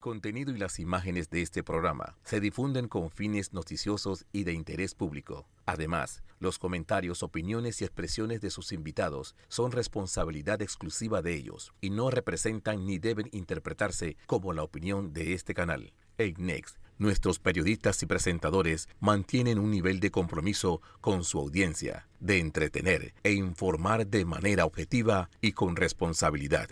contenido y las imágenes de este programa se difunden con fines noticiosos y de interés público. Además, los comentarios, opiniones y expresiones de sus invitados son responsabilidad exclusiva de ellos y no representan ni deben interpretarse como la opinión de este canal. En Next, nuestros periodistas y presentadores mantienen un nivel de compromiso con su audiencia, de entretener e informar de manera objetiva y con responsabilidad.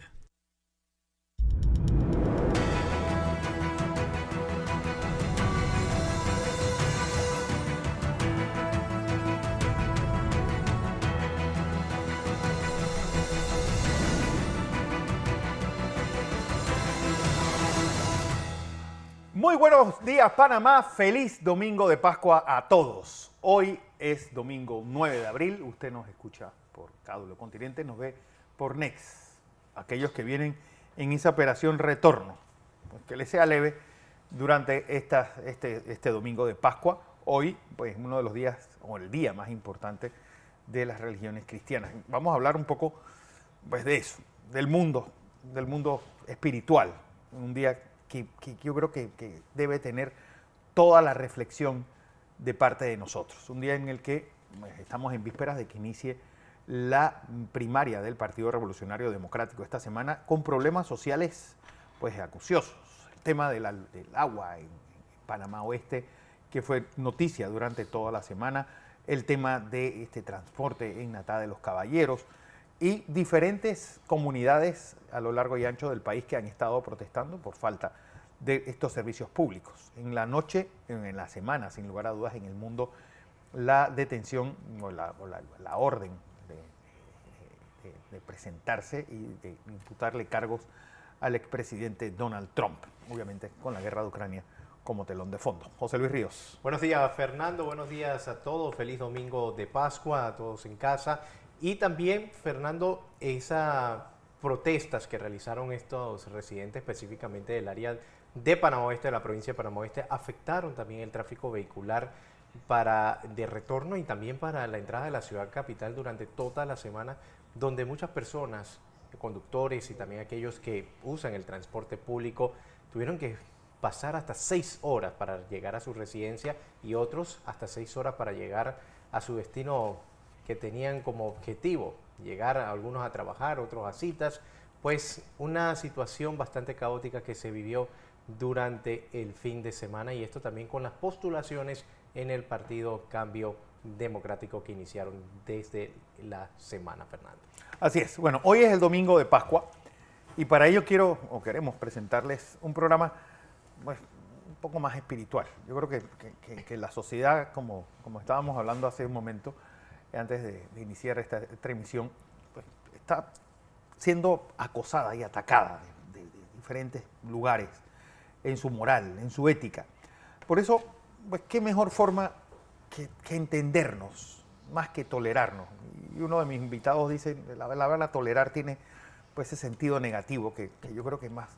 Muy buenos días, Panamá. Feliz domingo de Pascua a todos. Hoy es domingo 9 de abril. Usted nos escucha por Cádulo Continente, nos ve por Next. Aquellos que vienen en esa operación retorno, pues que les sea leve durante este domingo de Pascua. Hoy, pues, uno de los días, o el día más importante de las religiones cristianas. Vamos a hablar un poco, pues, de eso, del mundo espiritual. Un día que yo creo que debe tener toda la reflexión de parte de nosotros. Un día en el que estamos en vísperas de que inicie la primaria del Partido Revolucionario Democrático esta semana, con problemas sociales pues acuciosos. El tema del agua en Panamá Oeste, que fue noticia durante toda la semana, el tema de transporte en Natá de los Caballeros, y diferentes comunidades a lo largo y ancho del país que han estado protestando por falta de estos servicios públicos. En la noche, en la semana, sin lugar a dudas, en el mundo, la detención o la orden de presentarse y de imputarle cargos al expresidente Donald Trump, obviamente con la guerra de Ucrania como telón de fondo. José Luis Ríos. Buenos días, Fernando. Buenos días a todos. Feliz domingo de Pascua a todos en casa. Y también, Fernando, esas protestas que realizaron estos residentes específicamente del área de Panamá Oeste, de la provincia de Panamá Oeste, afectaron también el tráfico vehicular de retorno y también para la entrada de la ciudad capital durante toda la semana, donde muchas personas, conductores y también aquellos que usan el transporte público, tuvieron que pasar hasta 6 horas para llegar a su residencia y otros hasta 6 horas para llegar a su destino que tenían como objetivo, llegar a algunos a trabajar, otros a citas, pues una situación bastante caótica que se vivió durante el fin de semana, y esto también con las postulaciones en el Partido Cambio Democrático que iniciaron desde la semana, Fernando. Así es. Bueno, hoy es el domingo de Pascua y para ello queremos presentarles un programa pues, un poco más espiritual. Yo creo que la sociedad, como estábamos hablando hace un momento, antes de iniciar esta emisión, pues, está siendo acosada y atacada de diferentes lugares en su moral, en su ética. Por eso, pues, qué mejor forma que entendernos, más que tolerarnos. Y uno de mis invitados dice, la verdad, tolerar tiene pues, ese sentido negativo, que yo creo que más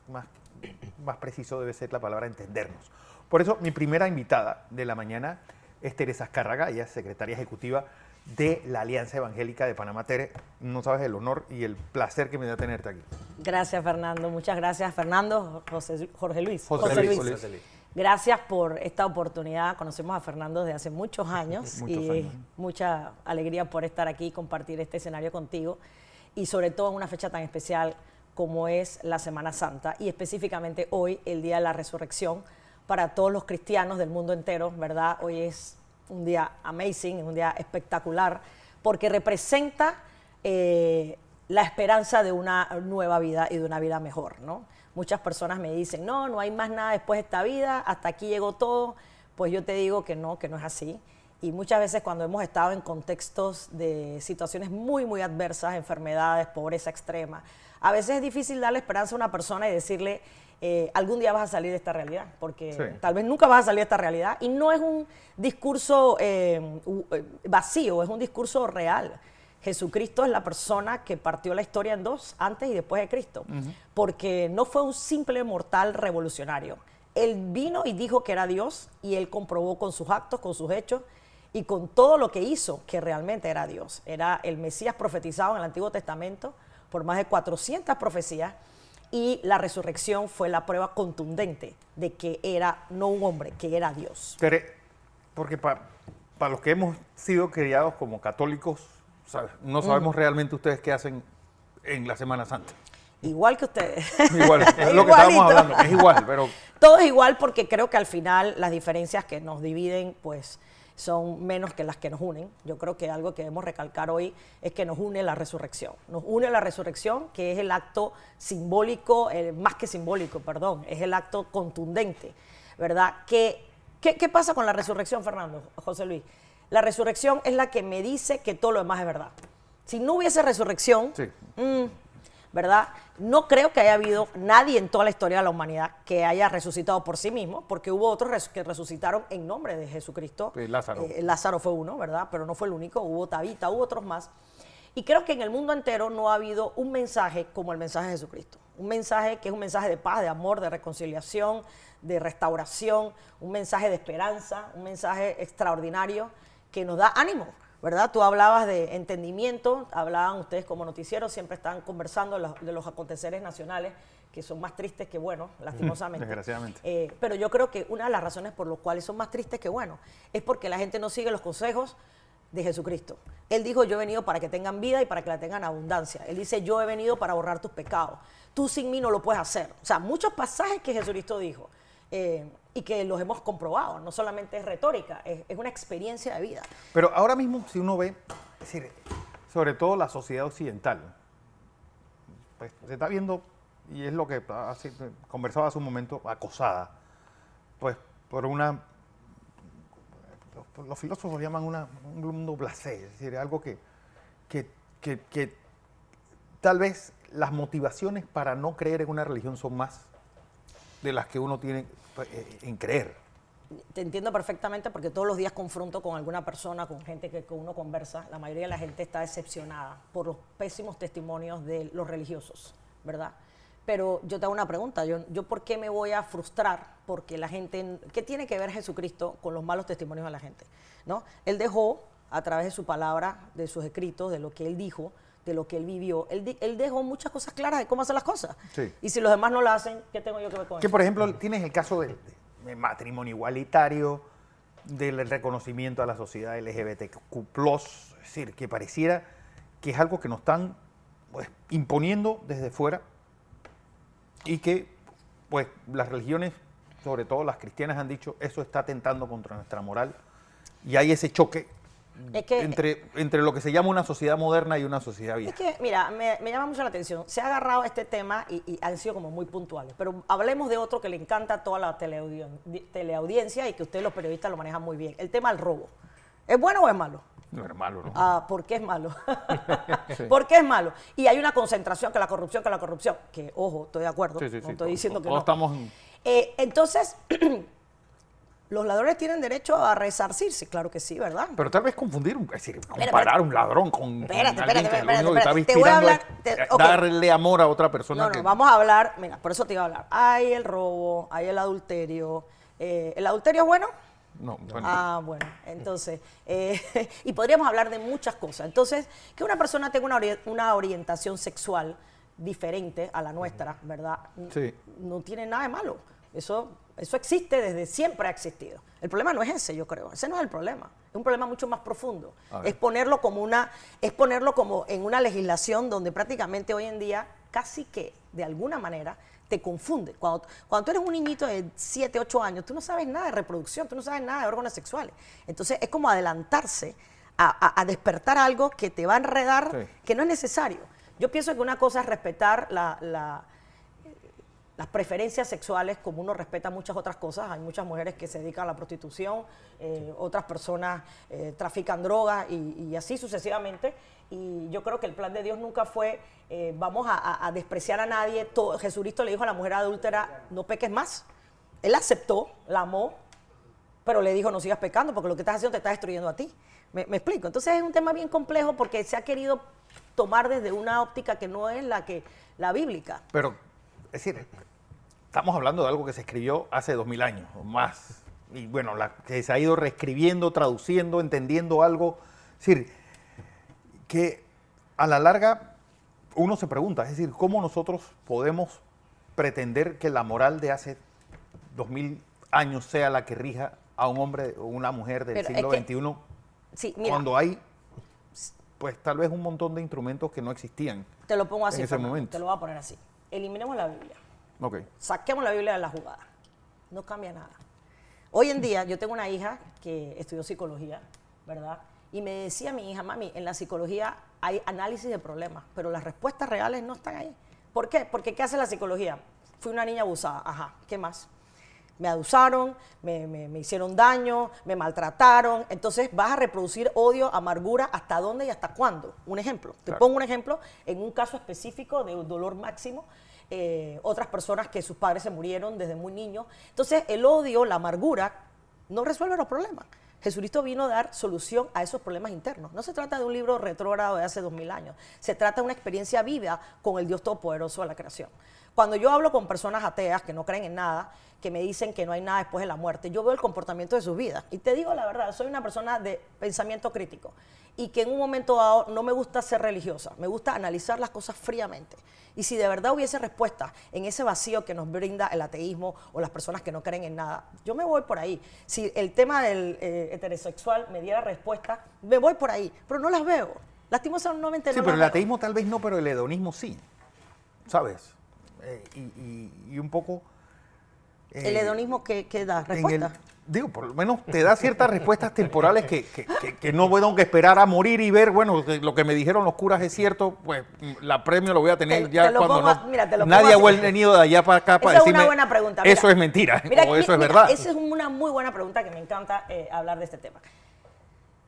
preciso debe ser la palabra entendernos. Por eso, mi primera invitada de la mañana es Teresa Azcárraga, ella es secretaria ejecutiva de la Alianza Evangélica de Panamá. Tere, no sabes el honor y el placer que me da tenerte aquí. Gracias, Fernando. Muchas gracias, Fernando. Jorge Luis. José Luis. Gracias por esta oportunidad. Conocemos a Fernando desde hace muchos años y mucha alegría por estar aquí y compartir este escenario contigo, y sobre todo en una fecha tan especial como es la Semana Santa y específicamente hoy, el Día de la Resurrección, para todos los cristianos del mundo entero, ¿verdad? Hoy es un día amazing, un día espectacular, porque representa la esperanza de una nueva vida y de una vida mejor, ¿no? Muchas personas me dicen, no hay más nada después de esta vida, hasta aquí llegó todo. Pues yo te digo que no es así. Y muchas veces cuando hemos estado en contextos de situaciones muy, muy adversas, enfermedades, pobreza extrema, a veces es difícil darle esperanza a una persona y decirle, algún día vas a salir de esta realidad, porque tal vez nunca vas a salir de esta realidad. Y no es un discurso vacío, es un discurso real. Jesucristo es la persona que partió la historia en dos, antes y después de Cristo, porque no fue un simple mortal revolucionario. Él vino y dijo que era Dios, y él comprobó con sus actos, con sus hechos y con todo lo que hizo que realmente era Dios. Era el Mesías profetizado en el Antiguo Testamento por más de 400 profecías, y la resurrección fue la prueba contundente de que era no un hombre, que era Dios. Pero, porque para los que hemos sido criados como católicos, ¿sabes? No sabemos realmente ustedes qué hacen en la Semana Santa. Igual que ustedes. Igual, es lo que estábamos hablando, es igual, pero... Todo es igual porque creo que al final las diferencias que nos dividen, pues, son menos que las que nos unen. Yo creo que algo que debemos recalcar hoy es que nos une la resurrección. Nos une la resurrección, que es el acto simbólico, más que simbólico, perdón, es el acto contundente, ¿verdad? ¿Qué pasa con la resurrección, Fernando, José Luis? La resurrección es la que me dice que todo lo demás es verdad. Si no hubiese resurrección, sí. ¿Verdad? No creo que haya habido nadie en toda la historia de la humanidad que haya resucitado por sí mismo, porque hubo otros que resucitaron en nombre de Jesucristo. Sí, Lázaro. Lázaro fue uno, ¿verdad? Pero no fue el único, hubo Tabita, hubo otros más. Y creo que en el mundo entero no ha habido un mensaje como el mensaje de Jesucristo. Un mensaje que es un mensaje de paz, de amor, de reconciliación, de restauración, un mensaje de esperanza, un mensaje extraordinario que nos da ánimo, ¿verdad? Tú hablabas de entendimiento, hablaban ustedes como noticieros, siempre están conversando de los aconteceres nacionales, que son más tristes que buenos, lastimosamente. Desgraciadamente. Pero yo creo que una de las razones por las cuales son más tristes que buenos es porque la gente no sigue los consejos de Jesucristo. Él dijo, yo he venido para que tengan vida y para que la tengan abundancia. Él dice, yo he venido para borrar tus pecados. Tú sin mí no lo puedes hacer. O sea, muchos pasajes que Jesucristo dijo y que los hemos comprobado. No solamente es retórica, es una experiencia de vida. Pero ahora mismo, si uno ve, es decir, sobre todo la sociedad occidental, pues se está viendo, y es lo que conversaba hace un momento, acosada, pues por una... Los filósofos llaman un mundo blasé, es decir, algo que tal vez las motivaciones para no creer en una religión son más de las que uno tiene en creer. Te entiendo perfectamente porque todos los días confronto con alguna persona, con gente que uno conversa. La mayoría de la gente está decepcionada por los pésimos testimonios de los religiosos, ¿verdad? Pero yo te hago una pregunta, yo ¿por qué me voy a frustrar? Porque la gente, ¿qué tiene que ver Jesucristo con los malos testimonios de la gente? ¿No? Él dejó, a través de su palabra, de sus escritos, de lo que él dijo, de lo que él vivió, él dejó muchas cosas claras de cómo hacer las cosas. Sí. Y si los demás no lo hacen, ¿qué tengo yo que ver con eso? Por ejemplo, tienes el caso del matrimonio igualitario, del reconocimiento a la sociedad LGBTQ+, es decir, que pareciera que es algo que nos están pues, imponiendo desde fuera y que pues las religiones, sobre todo las cristianas, han dicho eso está atentando contra nuestra moral y hay ese choque entre lo que se llama una sociedad moderna y una sociedad vieja. Es que, mira, me llama mucho la atención. Se ha agarrado este tema y han sido como muy puntuales. Pero hablemos de otro que le encanta a toda la teleaudiencia y que ustedes los periodistas lo manejan muy bien. El tema del robo. ¿Es bueno o es malo? No es malo, ¿no? Ah, ¿por qué es malo? Sí. ¿Por qué es malo? Y hay una concentración que la corrupción, que, ojo, estoy de acuerdo. Sí, no estoy diciendo que no. Estamos... Entonces... ¿Los ladrones tienen derecho a resarcirse? Claro que sí, ¿verdad? Pero tal vez confundir, es decir, comparar un ladrón con alguien que lo único que está te voy a inspirando hablar, es darle amor a otra persona. No, vamos a hablar, mira, por eso te iba a hablar. Hay el robo, hay el adulterio. ¿El adulterio es bueno? No, bueno. Ah, bueno, entonces, y podríamos hablar de muchas cosas. Entonces, que una persona tenga una orientación sexual diferente a la nuestra, ¿verdad? Sí. No tiene nada de malo. Eso existe, desde siempre ha existido. El problema no es ese, yo creo. Ese no es el problema. Es un problema mucho más profundo. Es ponerlo como en una legislación donde prácticamente hoy en día casi que de alguna manera te confunde. Cuando tú eres un niñito de 7, 8 años, tú no sabes nada de reproducción, tú no sabes nada de órganos sexuales. Entonces es como adelantarse a despertar algo que te va a enredar, sí, que no es necesario. Yo pienso que una cosa es respetar las preferencias sexuales, como uno respeta muchas otras cosas. Hay muchas mujeres que se dedican a la prostitución, otras personas trafican drogas y así sucesivamente. Y yo creo que el plan de Dios nunca fue vamos a despreciar a nadie. Jesucristo le dijo a la mujer adúltera, no peques más. Él aceptó, la amó, pero le dijo, no sigas pecando porque lo que estás haciendo te está destruyendo a ti. ¿Me explico? Entonces es un tema bien complejo porque se ha querido tomar desde una óptica que no es la bíblica. Pero, es decir, estamos hablando de algo que se escribió hace 2000 años o más. Y bueno, que se ha ido reescribiendo, traduciendo, entendiendo algo. Es decir, que a la larga uno se pregunta, es decir, ¿cómo nosotros podemos pretender que la moral de hace 2000 años sea la que rija a un hombre o una mujer del siglo XXI, sí, mira, cuando hay, pues tal vez un montón de instrumentos que no existían. Te lo pongo así, en ese momento. Te lo voy a poner así. Eliminemos la Biblia. Okay. Saquemos la Biblia de la jugada. No cambia nada. Hoy en día yo tengo una hija que estudió psicología, ¿verdad? Y me decía mi hija, mami, en la psicología hay análisis de problemas, pero las respuestas reales no están ahí. ¿Por qué? Porque ¿qué hace la psicología? Fui una niña abusada, ajá, ¿qué más? Me abusaron, me hicieron daño, me maltrataron, entonces vas a reproducir odio, amargura, ¿hasta dónde y hasta cuándo? Un ejemplo, te pongo un ejemplo, en un caso específico de dolor máximo, otras personas que sus padres se murieron desde muy niños, entonces el odio, la amargura, no resuelve los problemas. Jesucristo vino a dar solución a esos problemas internos. No se trata de un libro retrógrado de hace 2000 años, se trata de una experiencia viva con el Dios Todopoderoso de la creación. Cuando yo hablo con personas ateas que no creen en nada, que me dicen que no hay nada después de la muerte, yo veo el comportamiento de sus vidas. Y te digo la verdad, soy una persona de pensamiento crítico y que en un momento dado no me gusta ser religiosa, me gusta analizar las cosas fríamente. Y si de verdad hubiese respuestas en ese vacío que nos brinda el ateísmo o las personas que no creen en nada, yo me voy por ahí. Si el tema del heterosexual me diera respuesta, me voy por ahí, pero no las veo. Lastimosamente sí, no pero las el ateísmo tal vez no, pero el hedonismo sí, ¿sabes? Y un poco... ¿El hedonismo qué da? ¿Respuesta? Digo, por lo menos te da ciertas respuestas temporales que no tengo que esperar a morir y ver, bueno, lo que me dijeron los curas es cierto, pues la premio lo voy a tener cuando nadie ha venido de allá para acá para decirme, es una buena pregunta. Mira, eso es mentira o eso es verdad. Esa es una muy buena pregunta que me encanta hablar de este tema.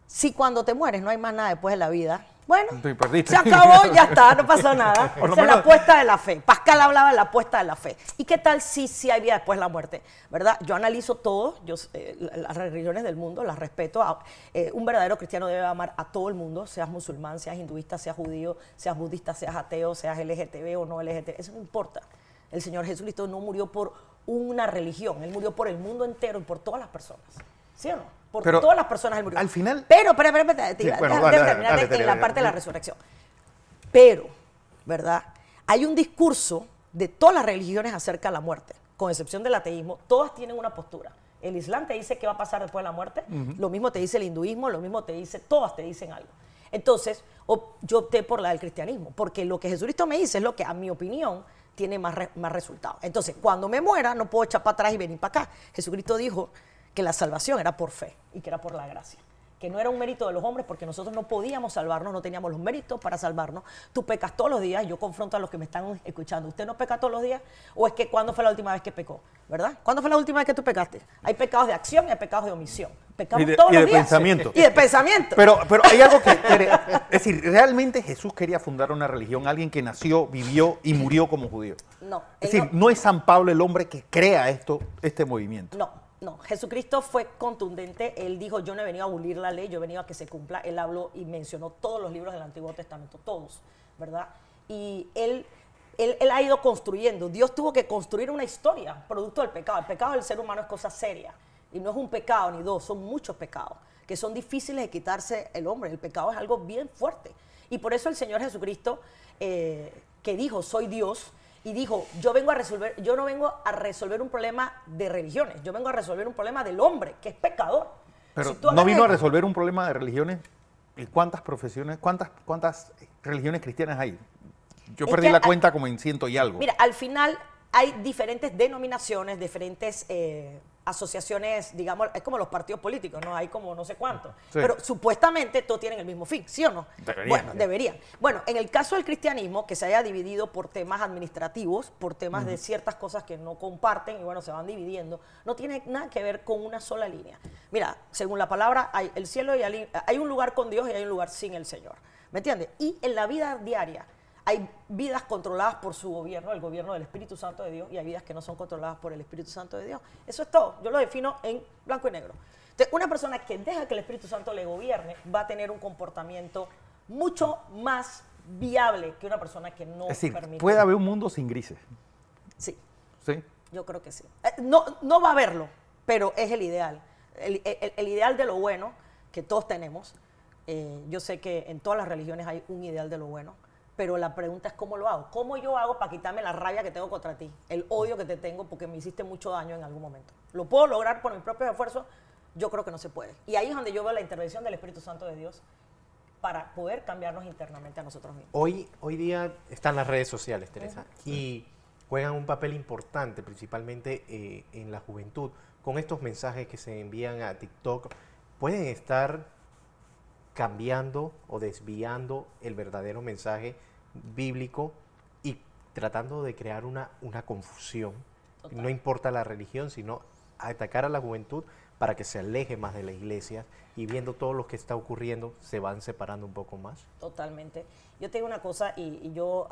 Si cuando te mueres no hay más nada después de la vida, bueno, se acabó, ya está, no pasó nada. Esa es la apuesta de la fe. Pascal hablaba de la apuesta de la fe. ¿Y qué tal si hay vida después de la muerte? ¿Verdad? Yo analizo todo, las religiones del mundo, las respeto. Un verdadero cristiano debe amar a todo el mundo, seas musulmán, seas hinduista, seas judío, seas budista, seas ateo, seas LGTB o no LGTB. Eso no importa. El Señor Jesucristo no murió por una religión, Él murió por el mundo entero y por todas las personas. ¿Sí o no? Por todas las personas Él murió. Al final... Pero, déjame terminar en la parte de la resurrección. Pero, ¿verdad? Hay un discurso de todas las religiones acerca de la muerte, con excepción del ateísmo, todas tienen una postura. El Islam te dice qué va a pasar después de la muerte, lo mismo te dice el hinduismo, lo mismo te dice, todas te dicen algo. Entonces, yo opté por la del cristianismo, porque lo que Jesucristo me dice es lo que, a mi opinión, tiene más resultados. Entonces, cuando me muera, no puedo echar para atrás y venir para acá. Jesucristo dijo que la salvación era por fe y que era por la gracia, que no era un mérito de los hombres porque nosotros no podíamos salvarnos, no teníamos los méritos para salvarnos. Tú pecas todos los días, yo confronto a los que me están escuchando. ¿Usted no peca todos los días? ¿O es que cuándo fue la última vez que pecó? ¿Verdad? ¿Cuándo fue la última vez que tú pecaste? Hay pecados de acción y hay pecados de omisión. Pecamos todos los días. Pensamiento. Y de pensamiento. Pero hay algo que... Es decir, ¿realmente Jesús quería fundar una religión? Alguien que nació, vivió y murió como judío. No. Es decir, no es San Pablo el hombre que crea este movimiento. No, Jesucristo fue contundente. Él dijo, yo no he venido a abolir la ley, yo he venido a que se cumpla. Él habló y mencionó todos los libros del Antiguo Testamento, todos, ¿verdad? Y él ha ido construyendo. Dios tuvo que construir una historia producto del pecado. El pecado del ser humano es cosa seria. Y no es un pecado ni dos, son muchos pecados que son difíciles de quitarse el hombre. El pecado es algo bien fuerte. Y por eso el Señor Jesucristo, que dijo, soy Dios, y dijo, yo no vengo a resolver un problema de religiones, yo vengo a resolver un problema del hombre, que es pecador. Pero no vino a resolver un problema de religiones. ¿Y cuántas profesiones, cuántas religiones cristianas hay? Yo perdí la cuenta como en 100 y algo. Mira, al final hay diferentes denominaciones, diferentes asociaciones, digamos, es como los partidos políticos, ¿no? Hay como no sé cuántos. Sí. Pero supuestamente todos tienen el mismo fin, ¿sí o no? Deberían. Bueno, en el caso del cristianismo, que se haya dividido por temas administrativos, por temas de ciertas cosas que no comparten y bueno, se van dividiendo, no tiene nada que ver con una sola línea. Mira, según la palabra, hay el cielo y hay un lugar con Dios y hay un lugar sin el Señor. ¿Me entiendes? Y en la vida diaria, hay vidas controladas por su gobierno, el gobierno del Espíritu Santo de Dios, y hay vidas que no son controladas por el Espíritu Santo de Dios. Eso es todo. Yo lo defino en blanco y negro. Entonces, una persona que deja que el Espíritu Santo le gobierne va a tener un comportamiento mucho más viable que una persona que no permite. Puede haber un mundo sin grises. Sí. ¿Sí? Yo creo que sí. No va a haberlo, pero es el ideal. El ideal de lo bueno que todos tenemos. Yo sé que en todas las religiones hay un ideal de lo bueno. pero la pregunta es cómo lo hago. ¿Cómo yo hago para quitarme la rabia que tengo contra ti? El odio que te tengo porque me hiciste mucho daño en algún momento. ¿Lo puedo lograr por mis propios esfuerzos? Yo creo que no se puede. Y ahí es donde yo veo la intervención del Espíritu Santo de Dios para poder cambiarnos internamente a nosotros mismos. Hoy día están las redes sociales, Teresa, y juegan un papel importante, principalmente en la juventud. Con estos mensajes que se envían a TikTok, pueden estar cambiando o desviando el verdadero mensaje bíblico y tratando de crear una confusión. Total. No importa la religión, sino atacar a la juventud para que se aleje más de la iglesia, y viendo todo lo que está ocurriendo se van separando un poco más. Totalmente. Yo te digo una cosa, y yo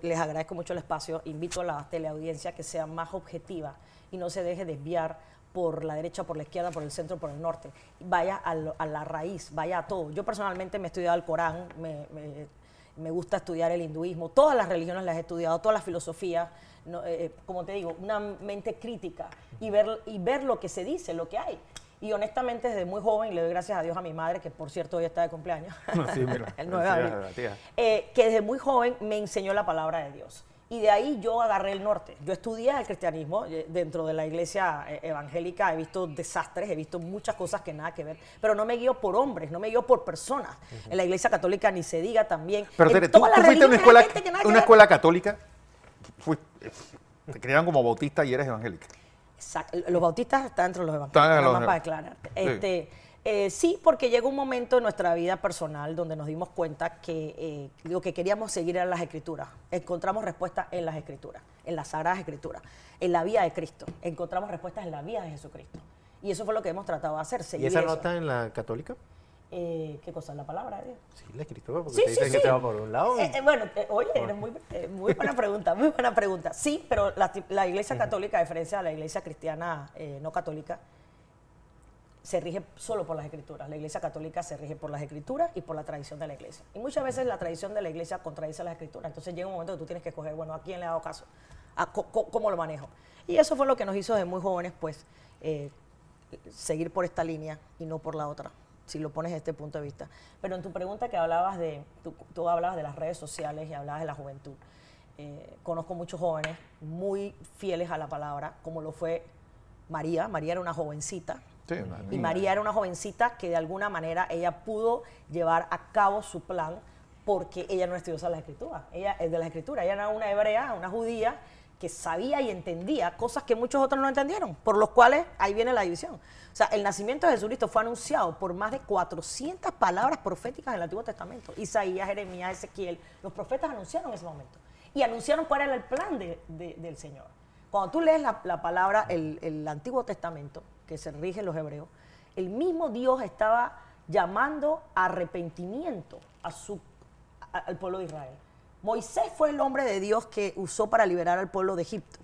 les agradezco mucho el espacio, invito a la teleaudiencia que sea más objetiva y no se deje desviar por la derecha, por la izquierda, por el centro, por el norte. Vaya a la raíz, vaya a todo. Yo personalmente me he estudiado el Corán, me gusta estudiar el hinduismo, todas las religiones las he estudiado, todas las filosofías, no, como te digo, una mente crítica y ver lo que se dice, lo que hay. Y honestamente, desde muy joven, le doy gracias a Dios a mi madre, que por cierto hoy está de cumpleaños, sí, mira, el 9 de abril, que desde muy joven me enseñó la palabra de Dios. Y de ahí yo agarré el norte. Yo estudié el cristianismo dentro de la iglesia evangélica, he visto desastres, he visto muchas cosas que nada que ver, pero no me guío por hombres, no me guío por personas. En la iglesia católica ni se diga también. Pero Tere, tú fuiste a una escuela católica, te criaron como bautista y eres evangélica. Exacto. Los bautistas están entre los evangélicos, nada más para aclararte. Sí, porque llegó un momento en nuestra vida personal donde nos dimos cuenta que lo que queríamos seguir eran las Escrituras. Encontramos respuestas en las Escrituras, en las Sagradas Escrituras, en la vida de Cristo. Encontramos respuestas en la vida de Jesucristo. Y eso fue lo que hemos tratado de hacer, seguir. ¿Y esa no está en la católica? ¿Qué cosa? ¿La palabra de Dios? Sí, la Escritura, porque te dicen que te va por un lado. Bueno, oye, eres muy buena pregunta, muy buena pregunta. Sí, pero la iglesia católica, a diferencia de la iglesia cristiana no católica, se rige solo por las Escrituras. La iglesia católica se rige por las Escrituras y por la tradición de la iglesia. Y muchas veces la tradición de la iglesia contradice las Escrituras. Entonces llega un momento que tú tienes que escoger, bueno, ¿a quién le hago caso? ¿Cómo lo manejo? Y eso fue lo que nos hizo de muy jóvenes, pues, seguir por esta línea y no por la otra, si lo pones desde este punto de vista. Pero en tu pregunta que hablabas tú hablabas de las redes sociales y hablabas de la juventud. Conozco muchos jóvenes muy fieles a la palabra, como lo fue María. María era una jovencita. Sí, y María era una jovencita que de alguna manera ella pudo llevar a cabo su plan porque ella no estudiosa de las Escrituras. Ella es de las Escrituras. Ella era una hebrea, una judía que sabía y entendía cosas que muchos otros no entendieron, por los cuales ahí viene la división. O sea, el nacimiento de Jesucristo fue anunciado por más de 400 palabras proféticas en el Antiguo Testamento. Isaías, Jeremías, Ezequiel, los profetas anunciaron ese momento. Y anunciaron cuál era el plan del Señor. Cuando tú lees la palabra, el Antiguo Testamento, que se rige en los hebreos, el mismo Dios estaba llamando a arrepentimiento al pueblo de Israel. Moisés fue el hombre de Dios que usó para liberar al pueblo de Egipto.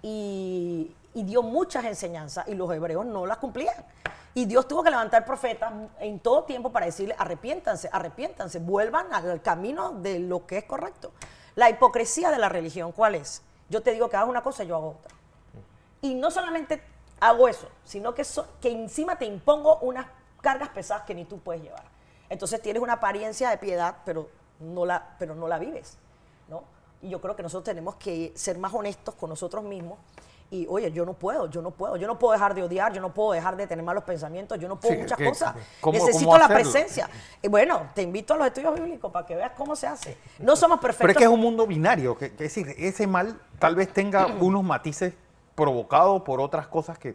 Y dio muchas enseñanzas y los hebreos no las cumplían. Y Dios tuvo que levantar profetas en todo tiempo para decirle, arrepiéntanse, arrepiéntanse, vuelvan al camino de lo que es correcto. La hipocresía de la religión, ¿cuál es? Yo te digo que hagas una cosa y yo hago otra. Y no solamente hago eso, sino que encima te impongo unas cargas pesadas que ni tú puedes llevar. Entonces tienes una apariencia de piedad, pero no la vives, ¿no? Y yo creo que nosotros tenemos que ser más honestos con nosotros mismos. Y oye, yo no puedo dejar de odiar, yo no puedo dejar de tener malos pensamientos, yo no puedo muchas cosas. Necesito la presencia. Y bueno, te invito a los estudios bíblicos para que veas cómo se hace. No somos perfectos. Pero es que es un mundo binario, es decir, ese mal tal vez tenga unos matices provocados por otras cosas, que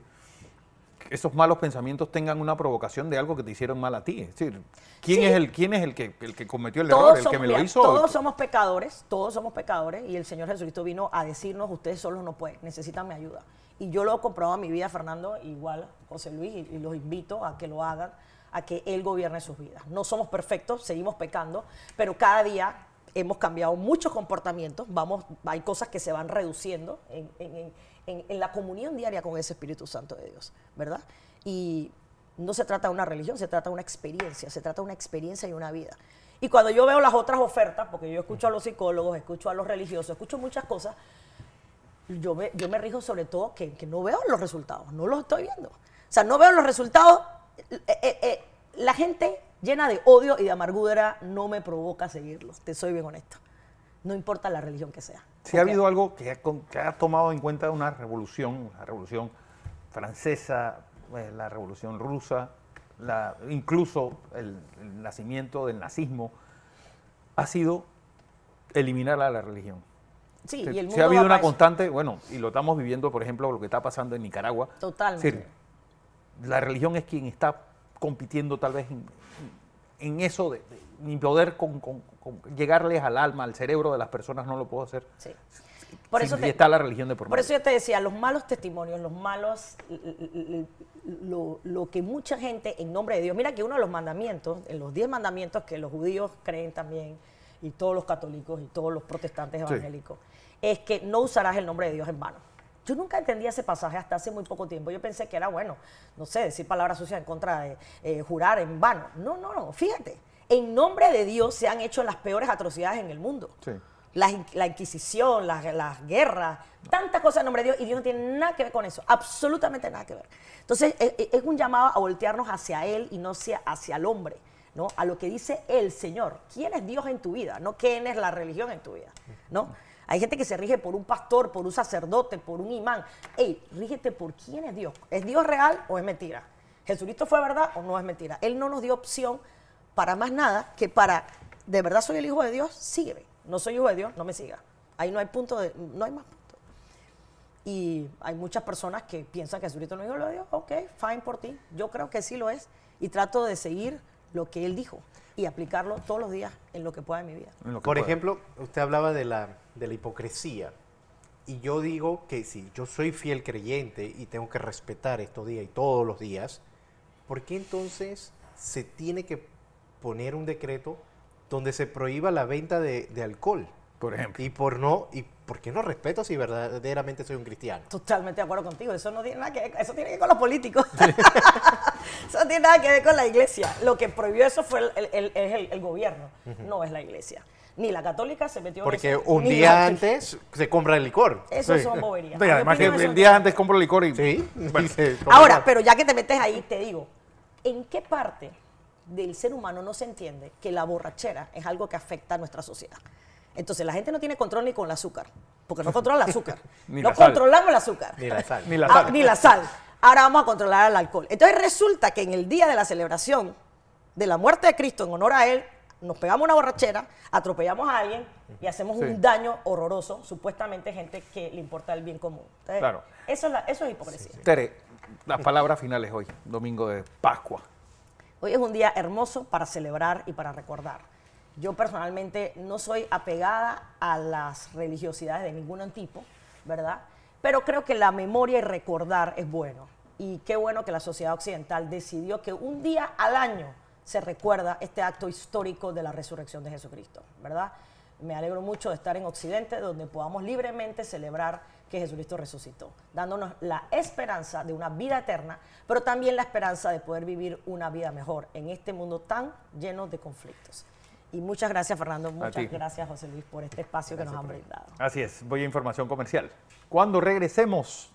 esos malos pensamientos tengan una provocación de algo que te hicieron mal a ti. Es decir, ¿quién es el que cometió el error? ¿El que me lo hizo? Todos somos pecadores, y el Señor Jesucristo vino a decirnos, ustedes solos no pueden, necesitan mi ayuda. Y yo lo he comprobado en mi vida, Fernando, igual José Luis, y los invito a que lo hagan, a que Él gobierne sus vidas. No somos perfectos, seguimos pecando, pero cada día hemos cambiado muchos comportamientos, hay cosas que se van reduciendo en la comunión diaria con ese Espíritu Santo de Dios, ¿verdad? Y no se trata de una religión, se trata de una experiencia y una vida. Y cuando yo veo las otras ofertas, porque yo escucho a los psicólogos, escucho a los religiosos, escucho muchas cosas, yo me rijo sobre todo que no veo los resultados, no los estoy viendo. O sea, no veo los resultados. La gente llena de odio y de amargura no me provoca seguirlos, te soy bien honesto. no importa la religión que sea. Si ha habido algo que ha tomado en cuenta una revolución, la revolución francesa, la revolución rusa, incluso el nacimiento del nazismo, ha sido eliminar a la religión. Sí, y el mundo si ha habido va una para eso. constante, bueno, y lo estamos viviendo, por ejemplo, lo que está pasando en Nicaragua. Totalmente. Es decir, la religión es quien está compitiendo tal vez en eso de ni poder llegarles al alma, al cerebro de las personas, no lo puedo hacer. Sí. Por eso está la religión de por Por medio. eso yo te decía, los malos testimonios, los malos, lo que mucha gente en nombre de Dios, mira que uno de los mandamientos, en los 10 mandamientos que los judíos creen también, y todos los católicos y todos los protestantes evangélicos, es que no usarás el nombre de Dios en vano. Yo nunca entendí ese pasaje hasta hace muy poco tiempo. Yo pensé que era, bueno, no sé, decir palabras sucias en contra de jurar en vano. No, fíjate, en nombre de Dios se han hecho las peores atrocidades en el mundo. Sí. La Inquisición, las guerras, tantas cosas en nombre de Dios, y Dios no tiene nada que ver con eso, absolutamente nada que ver. Entonces, es un llamado a voltearnos hacia Él y no hacia el hombre, ¿no? A lo que dice el Señor. ¿Quién es Dios en tu vida? No quién es la religión en tu vida, ¿no? Hay gente que se rige por un pastor, por un sacerdote, por un imán. Ey, rígete por quién es Dios. ¿Es Dios real o es mentira? ¿Jesucristo fue verdad o no es mentira? Él no nos dio opción para más nada que para, ¿de verdad soy el hijo de Dios? Sígueme. No soy hijo de Dios, no me siga. Ahí no hay no hay más punto. Y hay muchas personas que piensan que Jesucristo no es hijo de Dios. Ok, fine por ti. Yo creo que sí lo es. Y trato de seguir lo que Él dijo y aplicarlo todos los días en lo que pueda en mi vida. Por ejemplo, usted hablaba de la hipocresía. Y yo digo que si yo soy fiel creyente y tengo que respetar estos días y todos los días, ¿por qué entonces se tiene que poner un decreto donde se prohíba la venta de alcohol? Por ejemplo. ¿Y por qué no respeto si verdaderamente soy un cristiano? Totalmente de acuerdo contigo. Eso no tiene nada que ver, eso tiene que ver con los políticos. Eso no tiene nada que ver con la iglesia. Lo que prohibió eso fue el gobierno, no es la iglesia. Ni la católica se metió Porque en eso. un ni día la- antes se compra el licor. Eso Sí. son boberías. Sí, A mi además que opinión, eso el día antes compro licor y... Sí. Bueno. Ahora, pero ya que te metes ahí, te digo, ¿en qué parte del ser humano no se entiende que la borrachera es algo que afecta a nuestra sociedad? Entonces, la gente no tiene control ni con el azúcar, porque no controla el azúcar. Ni No la sal. controlamos el azúcar. Ni la sal. Ni la sal. Ni la sal. Ahora vamos a controlar el alcohol. Entonces, resulta que en el día de la celebración de la muerte de Cristo, en honor a Él, nos pegamos una borrachera, atropellamos a alguien y hacemos Sí. un daño horroroso, supuestamente gente que le importa el bien común. Entonces, Claro. eso es hipocresía. Tere, las palabras finales hoy, domingo de Pascua. Hoy es un día hermoso para celebrar y para recordar. Yo personalmente no soy apegada a las religiosidades de ningún tipo, ¿verdad? Pero creo que la memoria y recordar es bueno. Y qué bueno que la sociedad occidental decidió que un día al año se recuerda este acto histórico de la resurrección de Jesucristo, ¿verdad? Me alegro mucho de estar en Occidente, donde podamos libremente celebrar que Jesucristo resucitó, dándonos la esperanza de una vida eterna, pero también la esperanza de poder vivir una vida mejor en este mundo tan lleno de conflictos. Y muchas gracias, Fernando, ti. muchas gracias, José Luis, por este espacio que nos han brindado. Así es, voy a información comercial. Cuando regresemos,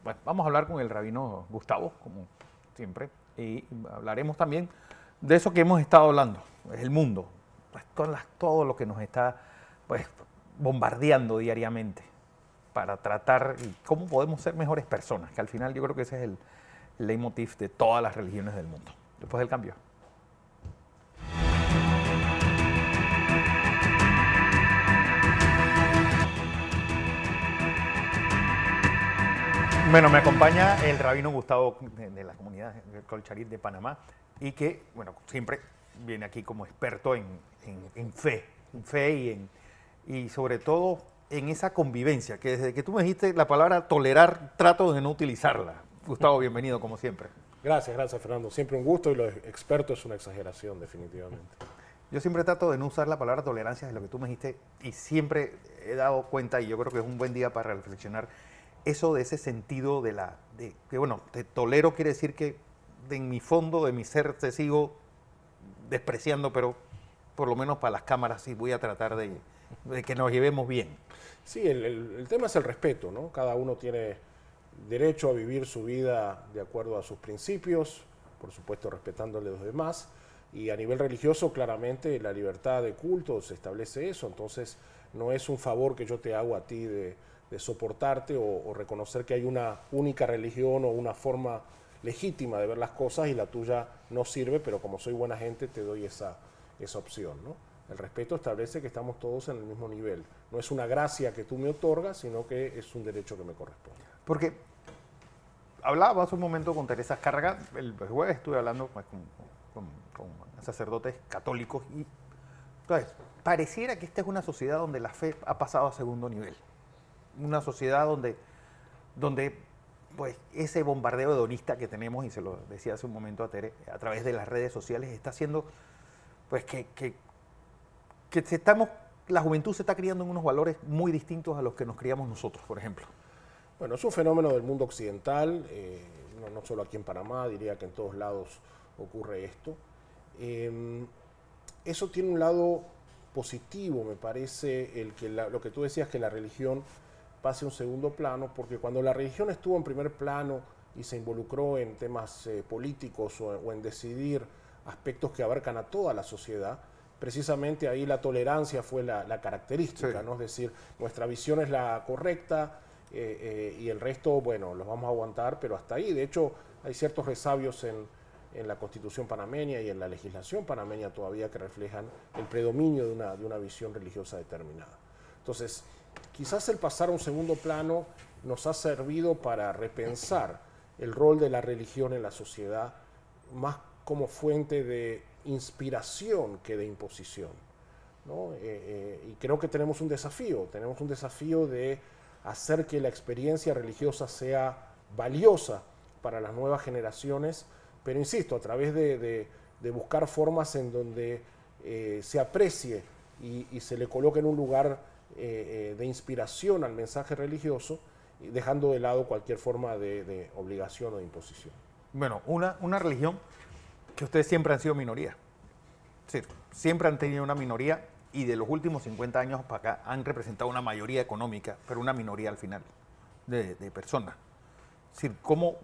bueno, vamos a hablar con el rabino Gustavo, como siempre, y hablaremos también de eso que hemos estado hablando, el mundo, pues, todo lo que nos está pues, bombardeando diariamente para tratar y cómo podemos ser mejores personas, que al final yo creo que ese es el leitmotiv de todas las religiones del mundo. Después del cambio. Bueno, me acompaña el rabino Gustavo de la comunidad del Colcharit de Panamá y que, bueno, siempre viene aquí como experto en fe y sobre todo en esa convivencia, que desde que tú me dijiste la palabra tolerar, trato de no utilizarla. Gustavo, bienvenido como siempre. Gracias, Fernando. Siempre un gusto y lo de experto es una exageración, definitivamente. Yo siempre trato de no usar la palabra tolerancia, de lo que tú me dijiste, y siempre he dado cuenta, y yo creo que es un buen día para reflexionar, eso de ese sentido de que bueno, te tolero quiere decir que en mi fondo, de mi ser, te sigo despreciando, pero por lo menos para las cámaras sí voy a tratar de que nos llevemos bien. Sí, el tema es el respeto, ¿no? Cada uno tiene derecho a vivir su vida de acuerdo a sus principios, por supuesto respetándole a los demás, y a nivel religioso claramente la libertad de culto se establece eso, entonces no es un favor que yo te hago a ti de soportarte o reconocer que hay una única religión o una forma legítima de ver las cosas y la tuya no sirve, pero como soy buena gente te doy esa opción, ¿no? El respeto establece que estamos todos en el mismo nivel. No es una gracia que tú me otorgas, sino que es un derecho que me corresponde. Porque hablaba hace un momento con Teresa Cárraga, el jueves estuve hablando pues, con sacerdotes católicos y entonces, pareciera que esta es una sociedad donde la fe ha pasado a segundo nivel. Una sociedad donde pues, ese bombardeo hedonista que tenemos, y se lo decía hace un momento a Tere, a través de las redes sociales, está haciendo pues, que la juventud se está criando en unos valores muy distintos a los que nos criamos nosotros, por ejemplo. Bueno, es un fenómeno del mundo occidental, no solo aquí en Panamá, diría que en todos lados ocurre esto. Eso tiene un lado positivo, me parece, lo que tú decías, que la religión pase a un segundo plano, porque cuando la religión estuvo en primer plano y se involucró en temas políticos o en decidir aspectos que abarcan a toda la sociedad, precisamente ahí la tolerancia fue la característica, sí. ¿No? Es decir, nuestra visión es la correcta y el resto, bueno, los vamos a aguantar, pero hasta ahí. De hecho, hay ciertos resabios en la Constitución panameña y en la legislación panameña todavía que reflejan el predominio de una visión religiosa determinada. Entonces, quizás el pasar a un segundo plano nos ha servido para repensar el rol de la religión en la sociedad más como fuente de inspiración que de imposición, ¿no? Y creo que tenemos un desafío de hacer que la experiencia religiosa sea valiosa para las nuevas generaciones, pero insisto, a través de buscar formas en donde se aprecie y se le coloque en un lugar de inspiración al mensaje religioso, dejando de lado cualquier forma de obligación o de imposición. Bueno, una religión que ustedes siempre han sido minoría. Sí, siempre han tenido una minoría y de los últimos 50 años para acá han representado una mayoría económica, pero una minoría al final de personas. Es decir, ¿cómo?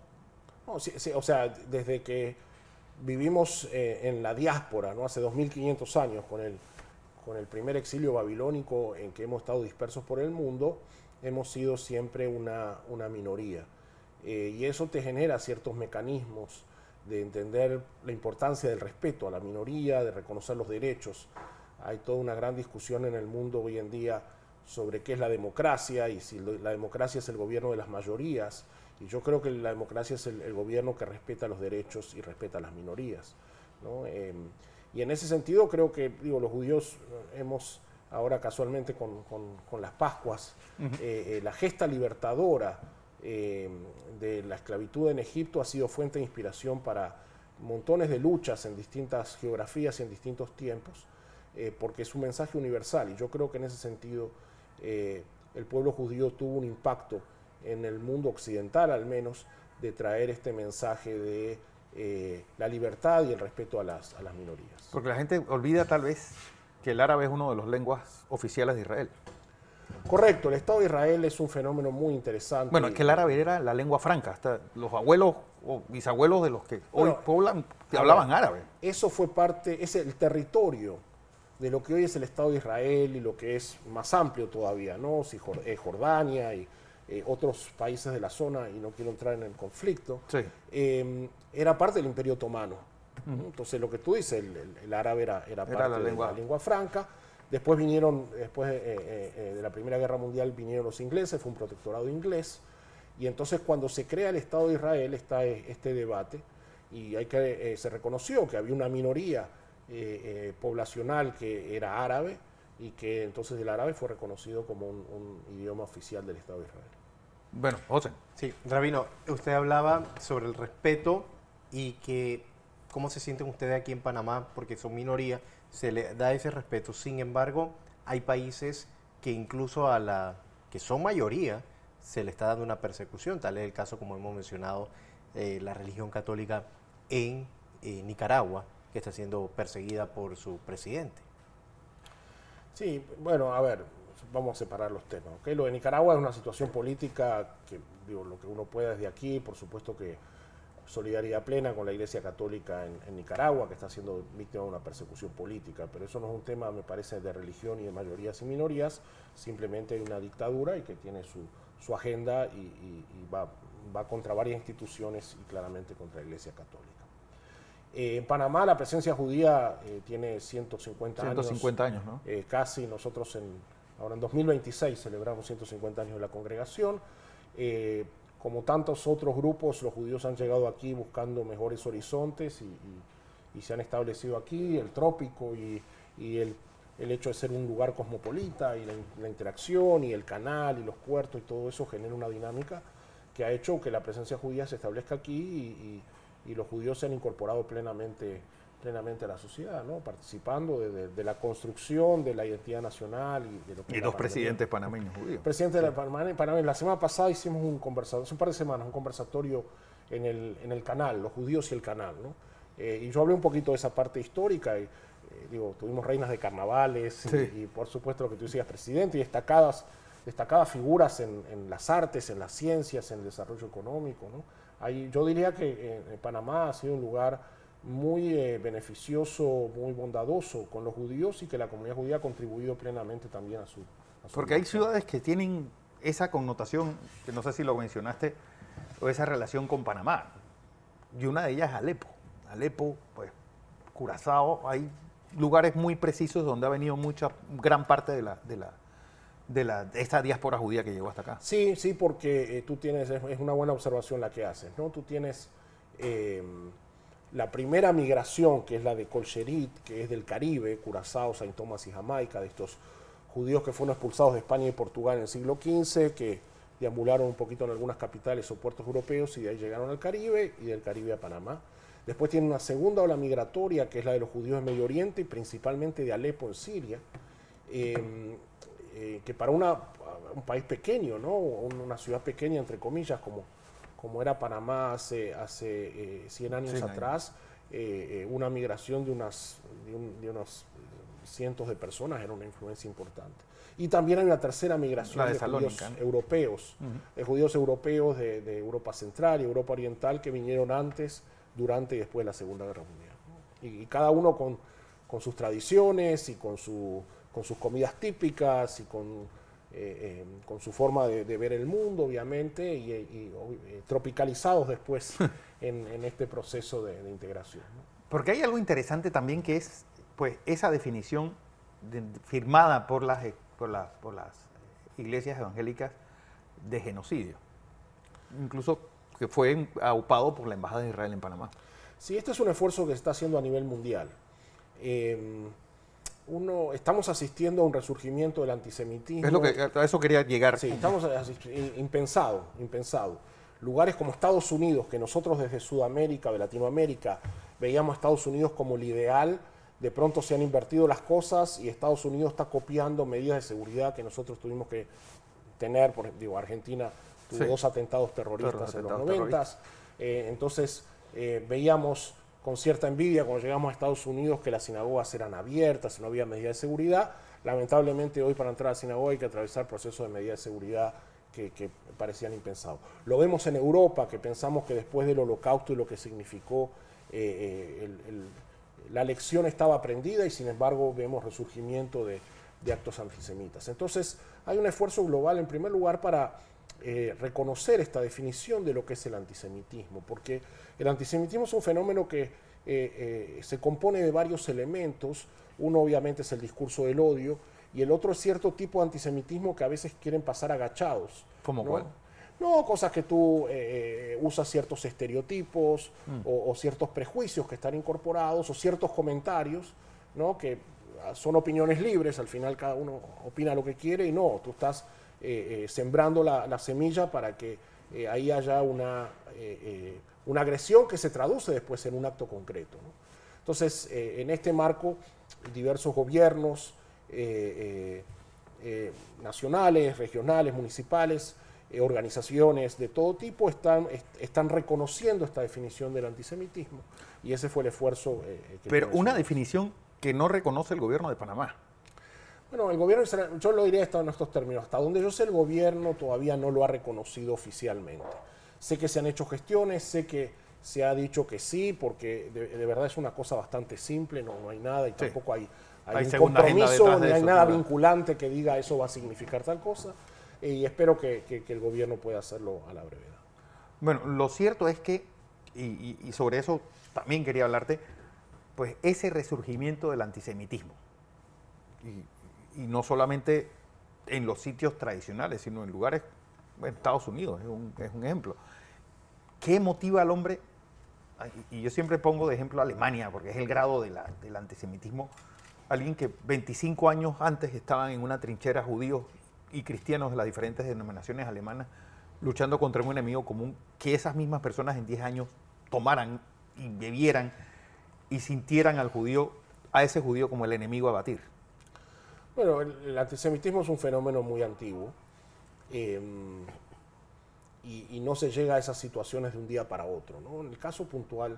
No, sí, o sea, desde que vivimos en la diáspora, ¿no? Hace 2500 años, con el primer exilio babilónico en que hemos estado dispersos por el mundo, hemos sido siempre una minoría. Y eso te genera ciertos mecanismos de entender la importancia del respeto a la minoría, de reconocer los derechos. Hay toda una gran discusión en el mundo hoy en día sobre qué es la democracia y si la democracia es el gobierno de las mayorías. Y yo creo que la democracia es el gobierno que respeta los derechos y respeta a las minorías, ¿no? Y en ese sentido creo que, los judíos hemos ahora casualmente con las Pascuas, la gesta libertadora de la esclavitud en Egipto ha sido fuente de inspiración para montones de luchas en distintas geografías y en distintos tiempos, porque es un mensaje universal y yo creo que en ese sentido el pueblo judío tuvo un impacto en el mundo occidental al menos de traer este mensaje de la libertad y el respeto a las minorías. Porque la gente olvida tal vez que el árabe es uno de las lenguas oficiales de Israel. Correcto, el Estado de Israel es un fenómeno muy interesante. Bueno, es que el árabe era la lengua franca, hasta los abuelos o bisabuelos de los que hoy poblan hablaban árabe. Eso fue parte, es el territorio de lo que hoy es el Estado de Israel y lo que es más amplio todavía, ¿no? Si Jordania y otros países de la zona, y no quiero entrar en el conflicto, sí. Era parte del Imperio Otomano. Entonces lo que tú dices, el árabe era parte de la lengua franca. Después de la Primera Guerra Mundial vinieron los ingleses, fue un protectorado inglés, y entonces cuando se crea el Estado de Israel está este debate, y se reconoció que había una minoría poblacional que era árabe, y que entonces el árabe fue reconocido como un idioma oficial del Estado de Israel. Bueno, José. Sí, Rabino, usted hablaba sobre el respeto y que cómo se sienten ustedes aquí en Panamá, porque son minoría, se le da ese respeto. Sin embargo, hay países que incluso que son mayoría se le está dando una persecución. Tal es el caso, como hemos mencionado, la religión católica en Nicaragua, que está siendo perseguida por su presidente. Sí, bueno, a ver, vamos a separar los temas, ¿okay? Lo de Nicaragua es una situación política que, lo que uno puede desde aquí, por supuesto que solidaridad plena con la Iglesia Católica en Nicaragua, que está siendo víctima de una persecución política, pero eso no es un tema, me parece, de religión y de mayorías y minorías, simplemente hay una dictadura y que tiene su agenda y va contra varias instituciones y claramente contra la Iglesia Católica. En Panamá la presencia judía tiene 150 años. 150 años, ¿no? Casi, nosotros ahora en 2026 celebramos 150 años de la congregación. Como tantos otros grupos, los judíos han llegado aquí buscando mejores horizontes y se han establecido aquí, el trópico y el hecho de ser un lugar cosmopolita y la interacción y el canal y los puertos y todo eso genera una dinámica que ha hecho que la presencia judía se establezca aquí y los judíos se han incorporado plenamente a la sociedad, ¿no? Participando de la construcción de la identidad nacional y de lo que Y dos presidentes panameños judíos. Presidente de Panamá. La semana pasada hicimos hace un par de semanas, un conversatorio en el canal, los judíos y el canal, ¿no? Y yo hablé un poquito de esa parte histórica. Tuvimos reinas de carnavales y por supuesto lo que tú decías, presidente, y destacadas figuras en las artes, en las ciencias, en el desarrollo económico, ¿no? Yo diría que Panamá ha sido un lugar muy beneficioso, muy bondadoso con los judíos y que la comunidad judía ha contribuido plenamente también a su Porque hay ciudades que tienen esa connotación, que no sé si lo mencionaste, o esa relación con Panamá. Y una de ellas es Alepo. Alepo, pues, Curazao, hay lugares muy precisos donde ha venido gran parte de esta diáspora judía que llegó hasta acá. Sí, porque tú tienes, es una buena observación la que haces, ¿no? Tú tienes la primera migración, que es la de Colcherit, que es del Caribe, Curazao, Saint Thomas y Jamaica, de estos judíos que fueron expulsados de España y Portugal en el siglo XV, que deambularon un poquito en algunas capitales o puertos europeos y de ahí llegaron al Caribe y del Caribe a Panamá. Después tiene una segunda ola migratoria, que es la de los judíos de Medio Oriente y principalmente de Alepo en Siria, que para un país pequeño, ¿no? Una ciudad pequeña, entre comillas, como era Panamá hace 100 años atrás, una migración de unos cientos de personas era una influencia importante. Y también hay una tercera migración de judíos europeos, judíos europeos de Europa Central y Europa Oriental que vinieron antes, durante y después de la Segunda Guerra Mundial. Y cada uno con sus tradiciones y con sus comidas típicas y con su forma de ver el mundo, obviamente, y tropicalizados después en este proceso de integración, ¿no? Porque hay algo interesante también que es pues esa definición firmada por las iglesias evangélicas de genocidio, incluso que fue aupado por la Embajada de Israel en Panamá. Sí, este es un esfuerzo que se está haciendo a nivel mundial. Estamos asistiendo a un resurgimiento del antisemitismo. Es lo que a eso quería llegar. Sí, estamos impensado. Lugares como Estados Unidos, que nosotros desde Sudamérica, de Latinoamérica, veíamos a Estados Unidos como el ideal, de pronto se han invertido las cosas y Estados Unidos está copiando medidas de seguridad que nosotros tuvimos que tener. Argentina tuvo 2 atentados terroristas en los 90s. Entonces veíamos con cierta envidia cuando llegamos a Estados Unidos que las sinagogas eran abiertas, no había medidas de seguridad. Lamentablemente hoy para entrar a la sinagoga hay que atravesar procesos de medidas de seguridad que parecían impensados. Lo vemos en Europa, que pensamos que después del Holocausto y lo que significó, la lección estaba aprendida y sin embargo vemos resurgimiento de actos antisemitas. Entonces hay un esfuerzo global en primer lugar para reconocer esta definición de lo que es el antisemitismo, porque el antisemitismo es un fenómeno que se compone de varios elementos. Uno obviamente es el discurso del odio y el otro es cierto tipo de antisemitismo que a veces quieren pasar agachados. ¿Cómo ¿no? cuál? No, cosas que tú usas ciertos estereotipos o ciertos prejuicios que están incorporados o ciertos comentarios, ¿no? Que son opiniones libres, al final cada uno opina lo que quiere y no, tú estás sembrando la semilla para que ahí haya una agresión que se traduce después en un acto concreto, ¿no? Entonces, en este marco, diversos gobiernos nacionales, regionales, municipales, organizaciones de todo tipo están reconociendo esta definición del antisemitismo y ese fue el esfuerzo que Pero una definición que no reconoce el gobierno de Panamá. Bueno, el gobierno, yo lo diría en estos términos, hasta donde yo sé el gobierno todavía no lo ha reconocido oficialmente. Sé que se han hecho gestiones, sé que se ha dicho que sí, porque de verdad es una cosa bastante simple, no hay nada y tampoco hay un segunda agenda compromiso, detrás ni de hay eso, nada claro. vinculante que diga eso va a significar tal cosa, y espero que el gobierno pueda hacerlo a la brevedad. Bueno, lo cierto es que, y sobre eso también quería hablarte, pues ese resurgimiento del antisemitismo, y no solamente en los sitios tradicionales, sino en lugares, en Estados Unidos, es un ejemplo. ¿Qué motiva al hombre? Y yo siempre pongo de ejemplo a Alemania, porque es el grado del antisemitismo. Alguien que 25 años antes estaban en una trinchera judíos y cristianos de las diferentes denominaciones alemanas luchando contra un enemigo común, que esas mismas personas en 10 años tomaran y bebieran y sintieran a ese judío como el enemigo a batir. Bueno, el antisemitismo es un fenómeno muy antiguo y no se llega a esas situaciones de un día para otro, ¿no? En el caso puntual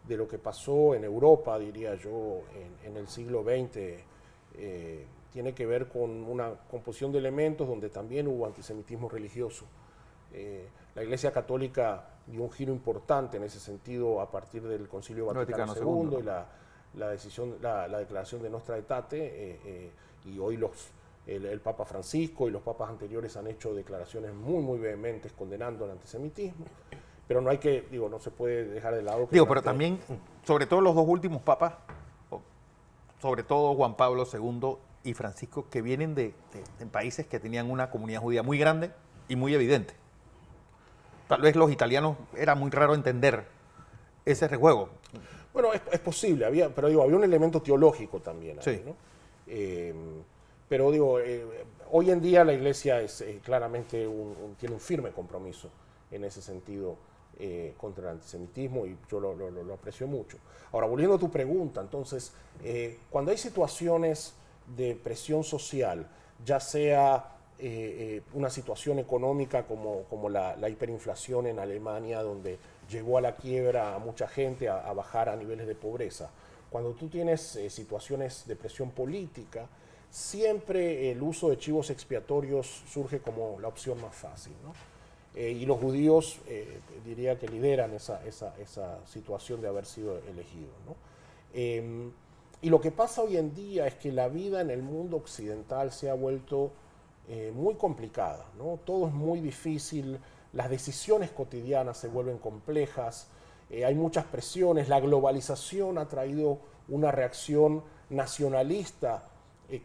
de lo que pasó en Europa, diría yo, en el siglo XX, tiene que ver con una composición de elementos donde también hubo antisemitismo religioso. La Iglesia Católica dio un giro importante en ese sentido a partir del Concilio Vaticano II, ¿no? Y la declaración de Nostra Aetate, y hoy el Papa Francisco y los papas anteriores han hecho declaraciones muy vehementes condenando el antisemitismo, pero no se puede dejar de lado. Pero también, sobre todo los dos últimos papas, sobre todo Juan Pablo II y Francisco, que vienen de países que tenían una comunidad judía muy grande y muy evidente. Tal vez los italianos era muy raro entender ese rejuego. Bueno, es posible, pero había un elemento teológico también ahí, sí, ¿no? Pero hoy en día la Iglesia es claramente tiene un firme compromiso en ese sentido contra el antisemitismo y yo lo aprecio mucho. Ahora, volviendo a tu pregunta, entonces, cuando hay situaciones de presión social, ya sea una situación económica como la hiperinflación en Alemania, donde llevó a la quiebra a mucha gente, a bajar a niveles de pobreza, cuando tú tienes situaciones de presión política, siempre el uso de chivos expiatorios surge como la opción más fácil, ¿no? Y los judíos diría que lideran esa situación de haber sido elegidos, ¿no? Y lo que pasa hoy en día es que la vida en el mundo occidental se ha vuelto muy complicada, ¿no? Todo es muy difícil, las decisiones cotidianas se vuelven complejas, hay muchas presiones, la globalización ha traído una reacción nacionalista,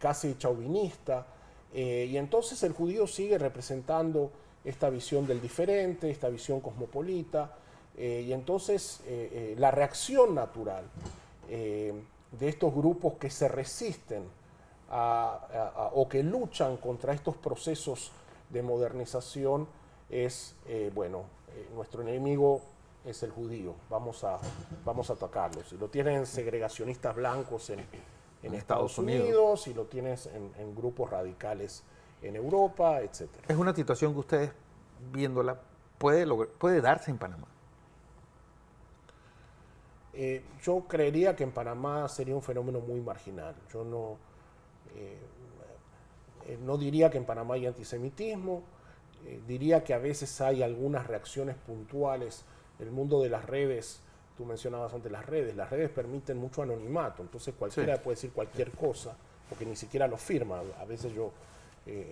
casi chauvinista, y entonces el judío sigue representando esta visión del diferente, esta visión cosmopolita, y entonces la reacción natural de estos grupos que se resisten o que luchan contra estos procesos de modernización es, nuestro enemigo es el judío, vamos a atacarlos. Y lo tienen segregacionistas blancos en Estados Unidos y lo tienes en grupos radicales en Europa, etc. Es una situación que ustedes, viéndola, puede darse en Panamá. Yo creería que en Panamá sería un fenómeno muy marginal. Yo no diría que en Panamá hay antisemitismo, diría que a veces hay algunas reacciones puntuales. El mundo de las redes, tú mencionabas antes las redes permiten mucho anonimato, entonces cualquiera puede decir cualquier cosa, porque ni siquiera lo firma. A veces yo...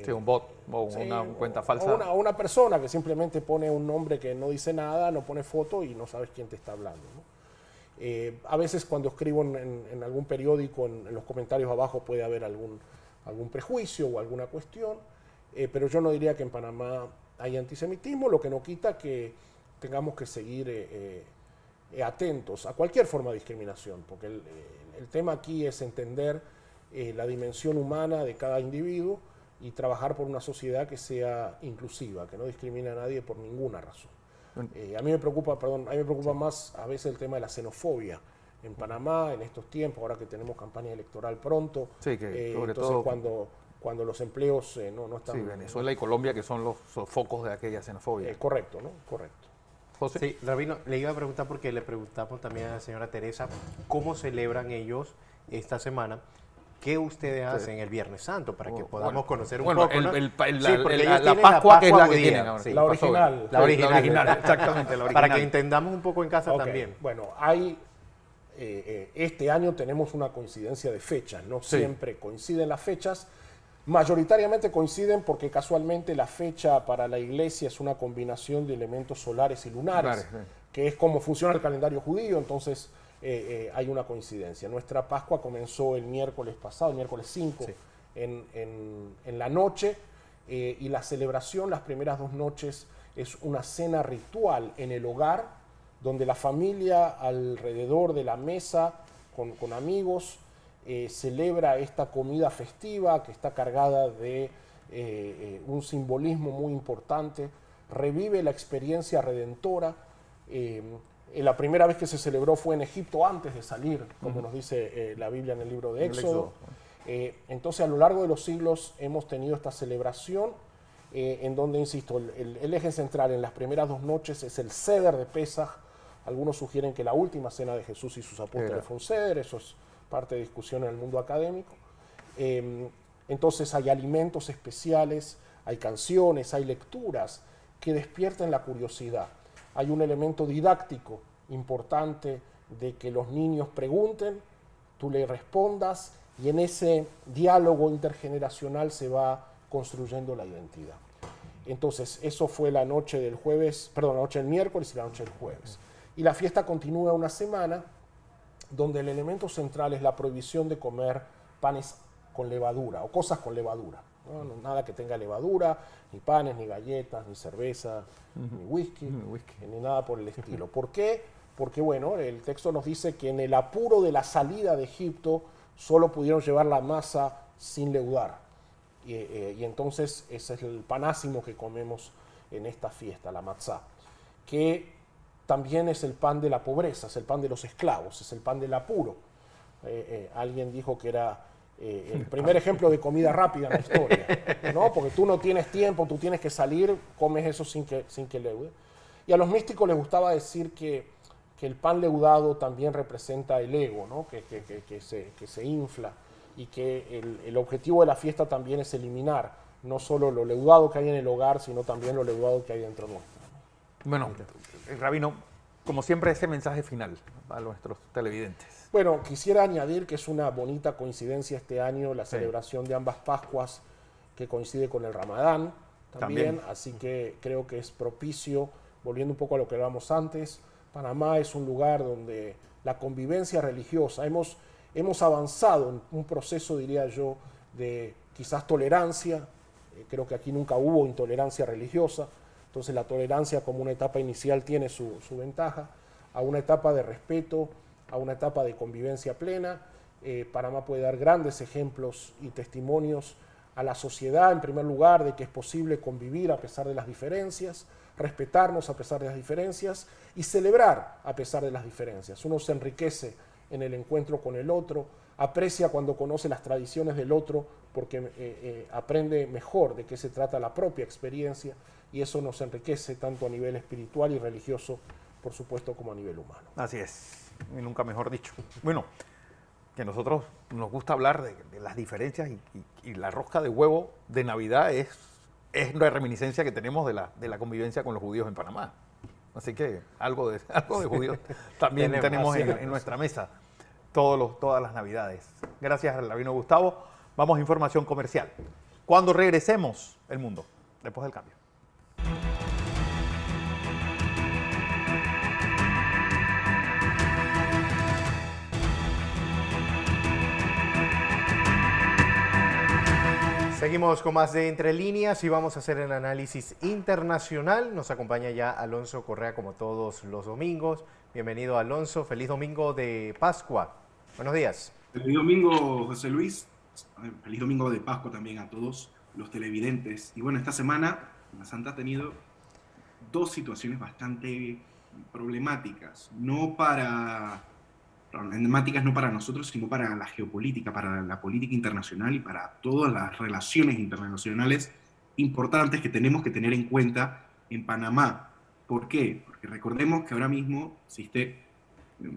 un bot o una cuenta falsa. O una persona que simplemente pone un nombre que no dice nada, no pone foto y no sabes quién te está hablando, ¿no? A veces cuando escribo en algún periódico, en los comentarios abajo puede haber algún prejuicio o alguna cuestión, pero yo no diría que en Panamá hay antisemitismo, lo que no quita que tengamos que seguir atentos a cualquier forma de discriminación, porque el tema aquí es entender la dimensión humana de cada individuo y trabajar por una sociedad que sea inclusiva, que no discrimine a nadie por ninguna razón. A mí me preocupa más a veces el tema de la xenofobia en Panamá en estos tiempos, ahora que tenemos campaña electoral pronto. Sí, que sobre entonces todo cuando los empleos no están... Sí, Venezuela y Colombia, que son los focos de aquella xenofobia. Correcto, ¿no? Correcto. José. Sí, Rabino, le iba a preguntar porque le preguntamos también a la señora Teresa cómo celebran ellos esta semana, ¿qué ustedes hacen el Viernes Santo para que podamos conocer un bueno, poco? ¿no? la Pascua que es la que tienen ahora. Sí, La original. La original. Exactamente, la original. Para que entendamos un poco en casa Ok, también. bueno, hay este año tenemos una coincidencia de fechas, no Sí. siempre coinciden las fechas, mayoritariamente coinciden porque casualmente la fecha para la iglesia es una combinación de elementos solares y lunares, que es como funciona el calendario judío, entonces hay una coincidencia. Nuestra Pascua comenzó el miércoles pasado, el miércoles 5, Sí. en la noche, y la celebración, las primeras 2 noches, es una cena ritual en el hogar, donde la familia alrededor de la mesa, con amigos, celebra esta comida festiva que está cargada de un simbolismo muy importante, revive la experiencia redentora. La primera vez que se celebró fue en Egipto antes de salir, como nos dice la Biblia en el libro de Éxodo. Entonces, a lo largo de los siglos hemos tenido esta celebración en donde, insisto, el eje central en las primeras 2 noches es el Seder de Pesaj. Algunos sugieren que la última cena de Jesús y sus apóstoles fue un Seder, eso es parte de discusión en el mundo académico. Entonces hay alimentos especiales, hay canciones, hay lecturas que despiertan la curiosidad. Hay un elemento didáctico importante de que los niños pregunten, tú le respondas, y en ese diálogo intergeneracional se va construyendo la identidad. Entonces, eso fue la noche del jueves, perdón, la noche del miércoles y la noche del jueves. Y la fiesta continúa una semana donde el elemento central es la prohibición de comer panes con levadura o cosas con levadura, ¿no? Nada que tenga levadura, ni panes, ni galletas, ni cerveza, ni whisky, ni nada por el estilo. ¿Por qué? Porque, bueno, el texto nos dice que en el apuro de la salida de Egipto solo pudieron llevar la masa sin leudar. Y entonces ese es el panásimo que comemos en esta fiesta, la matzá, que también es el pan de la pobreza, es el pan de los esclavos, es el pan del apuro. Alguien dijo que era el primer ejemplo de comida rápida en la historia, ¿no? Porque tú no tienes tiempo, tú tienes que salir, comes eso sin que leude. Y a los místicos les gustaba decir que el pan leudado también representa el ego, ¿no? que se infla, y que el objetivo de la fiesta también es eliminar no solo lo leudado que hay en el hogar, sino también lo leudado que hay dentro nuestro. Bueno, Rabino, como siempre, ese mensaje final a nuestros televidentes. Bueno, quisiera añadir que es una bonita coincidencia este año la celebración de ambas Pascuas, que coincide con el Ramadán también, así que creo que es propicio, volviendo un poco a lo que hablábamos antes. Panamá es un lugar donde la convivencia religiosa, hemos avanzado en un proceso, diría yo, de quizás tolerancia. Creo que aquí nunca hubo intolerancia religiosa, entonces la tolerancia como una etapa inicial tiene su ventaja, a una etapa de respeto, a una etapa de convivencia plena. Panamá puede dar grandes ejemplos y testimonios a la sociedad, en primer lugar, de que es posible convivir a pesar de las diferencias, respetarnos a pesar de las diferencias y celebrar a pesar de las diferencias. Uno se enriquece en el encuentro con el otro, aprecia cuando conoce las tradiciones del otro porque aprende mejor de qué se trata la propia experiencia, y eso nos enriquece tanto a nivel espiritual y religioso, por supuesto, como a nivel humano. Así es, y nunca mejor dicho. Bueno, que nosotros nos gusta hablar de las diferencias y la rosca de huevo de Navidad es una reminiscencia que tenemos de la convivencia con los judíos en Panamá. Así que algo de judíos también tenemos en nuestra mesa todas las Navidades. Gracias al Rabino Gustavo. Vamos a información comercial. Cuando regresemos, el mundo, después del cambio. Seguimos con más de Entre Líneas y vamos a hacer el análisis internacional. Nos acompaña ya Alonso Correa como todos los domingos. Bienvenido, Alonso. Feliz domingo de Pascua. Buenos días. Feliz domingo, José Luis. Feliz domingo de Pascua también a todos los televidentes. Y bueno, esta semana la Santa ha tenido 2 situaciones bastante problemáticas. No para nosotros, sino para la geopolítica, para la política internacional y para todas las relaciones internacionales importantes que tenemos que tener en cuenta en Panamá. ¿Por qué? Porque recordemos que ahora mismo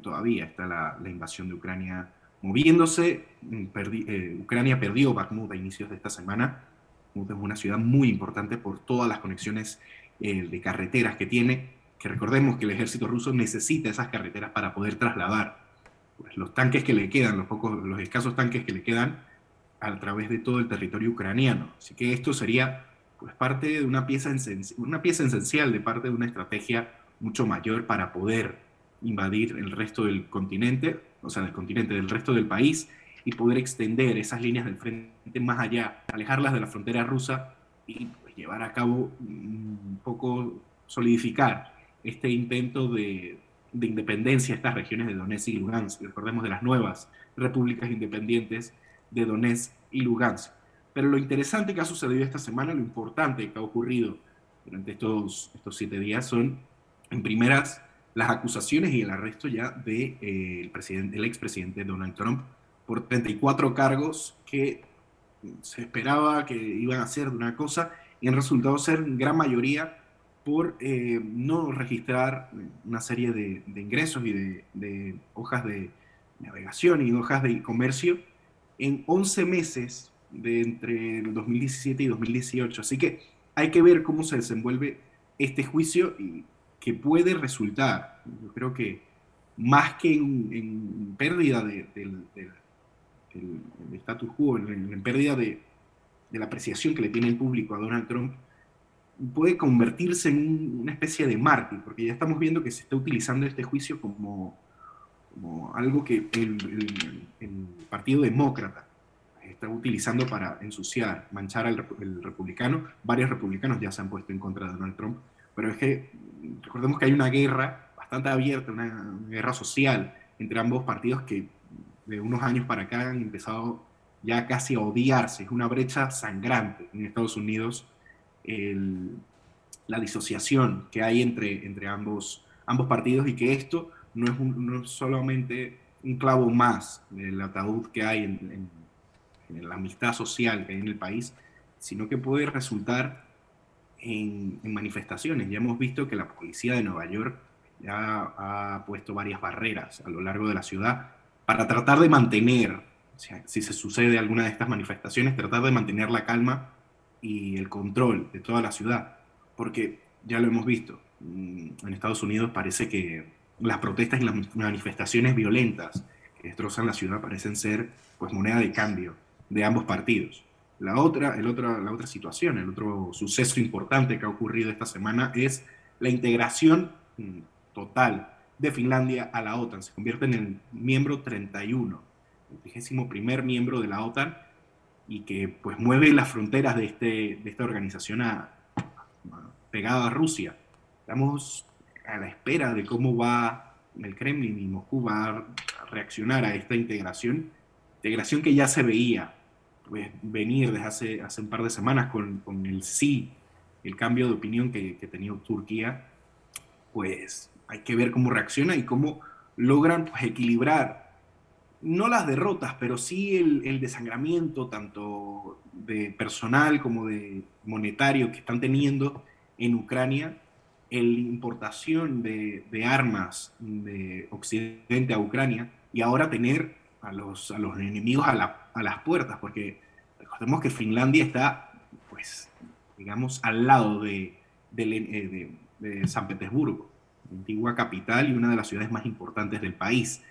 todavía está la invasión de Ucrania moviéndose. Ucrania perdió Bakhmut a inicios de esta semana. Bakhmut es una ciudad muy importante por todas las conexiones de carreteras que tiene, que recordemos que el ejército ruso necesita esas carreteras para poder trasladar pues, los tanques que le quedan, los escasos tanques que le quedan a través de todo el territorio ucraniano. Así que esto sería pues, parte de una pieza esencial de parte de una estrategia mucho mayor para poder invadir el resto del continente, o sea, del resto del país, y poder extender esas líneas del frente más allá, alejarlas de la frontera rusa y pues, llevar a cabo un poco, solidificar este intento de independencia de estas regiones de Donetsk y Lugansk. Recordemos de las nuevas repúblicas independientes de Donetsk y Lugansk. Pero lo interesante que ha sucedido esta semana, lo importante que ha ocurrido durante estos 7 días son, en primeras, las acusaciones y el arresto ya del expresidente Donald Trump por 34 cargos que se esperaba que iban a ser de una cosa y han resultado ser en gran mayoría por no registrar una serie de ingresos y de hojas de navegación y hojas de comercio en 11 meses de entre 2017 y 2018. Así que hay que ver cómo se desenvuelve este juicio y que puede resultar, yo creo que más que en pérdida del status quo, en pérdida de la apreciación que le tiene el público a Donald Trump, puede convertirse en una especie de mártir, porque ya estamos viendo que se está utilizando este juicio como algo que el Partido Demócrata está utilizando para ensuciar, manchar al republicano. Varios republicanos ya se han puesto en contra de Donald Trump, pero es que recordemos que hay una guerra bastante abierta, una guerra social entre ambos partidos que de unos años para acá han empezado ya casi a odiarse. Es una brecha sangrante en Estados Unidos, la disociación que hay entre ambos partidos, y que esto no es solamente un clavo más del ataúd que hay en la amistad social que hay en el país, sino que puede resultar en manifestaciones. Ya hemos visto que la policía de Nueva York ya ha puesto varias barreras a lo largo de la ciudad para tratar de mantener, o sea, si se sucede alguna de estas manifestaciones, tratar de mantener la calma y el control de toda la ciudad, porque ya lo hemos visto, en Estados Unidos parece que las protestas y las manifestaciones violentas que destrozan la ciudad parecen ser pues moneda de cambio de ambos partidos. La otra situación, el otro suceso importante que ha ocurrido esta semana es la integración total de Finlandia a la OTAN. Se convierte en el miembro 31, el 31º miembro de la OTAN, y que pues mueve las fronteras de esta organización pegada a Rusia. Estamos a la espera de cómo va el Kremlin y Moscú va a reaccionar a esta integración que ya se veía pues, venir desde hace un par de semanas con el cambio de opinión que tenía Turquía. Pues hay que ver cómo reacciona y cómo logran pues, equilibrar no las derrotas, pero sí el desangramiento tanto de personal como de monetario que están teniendo en Ucrania, la importación de armas de Occidente a Ucrania, y ahora tener a los enemigos a las puertas, porque recordemos que Finlandia está, pues, digamos, al lado de San Petersburgo, la antigua capital y una de las ciudades más importantes del país.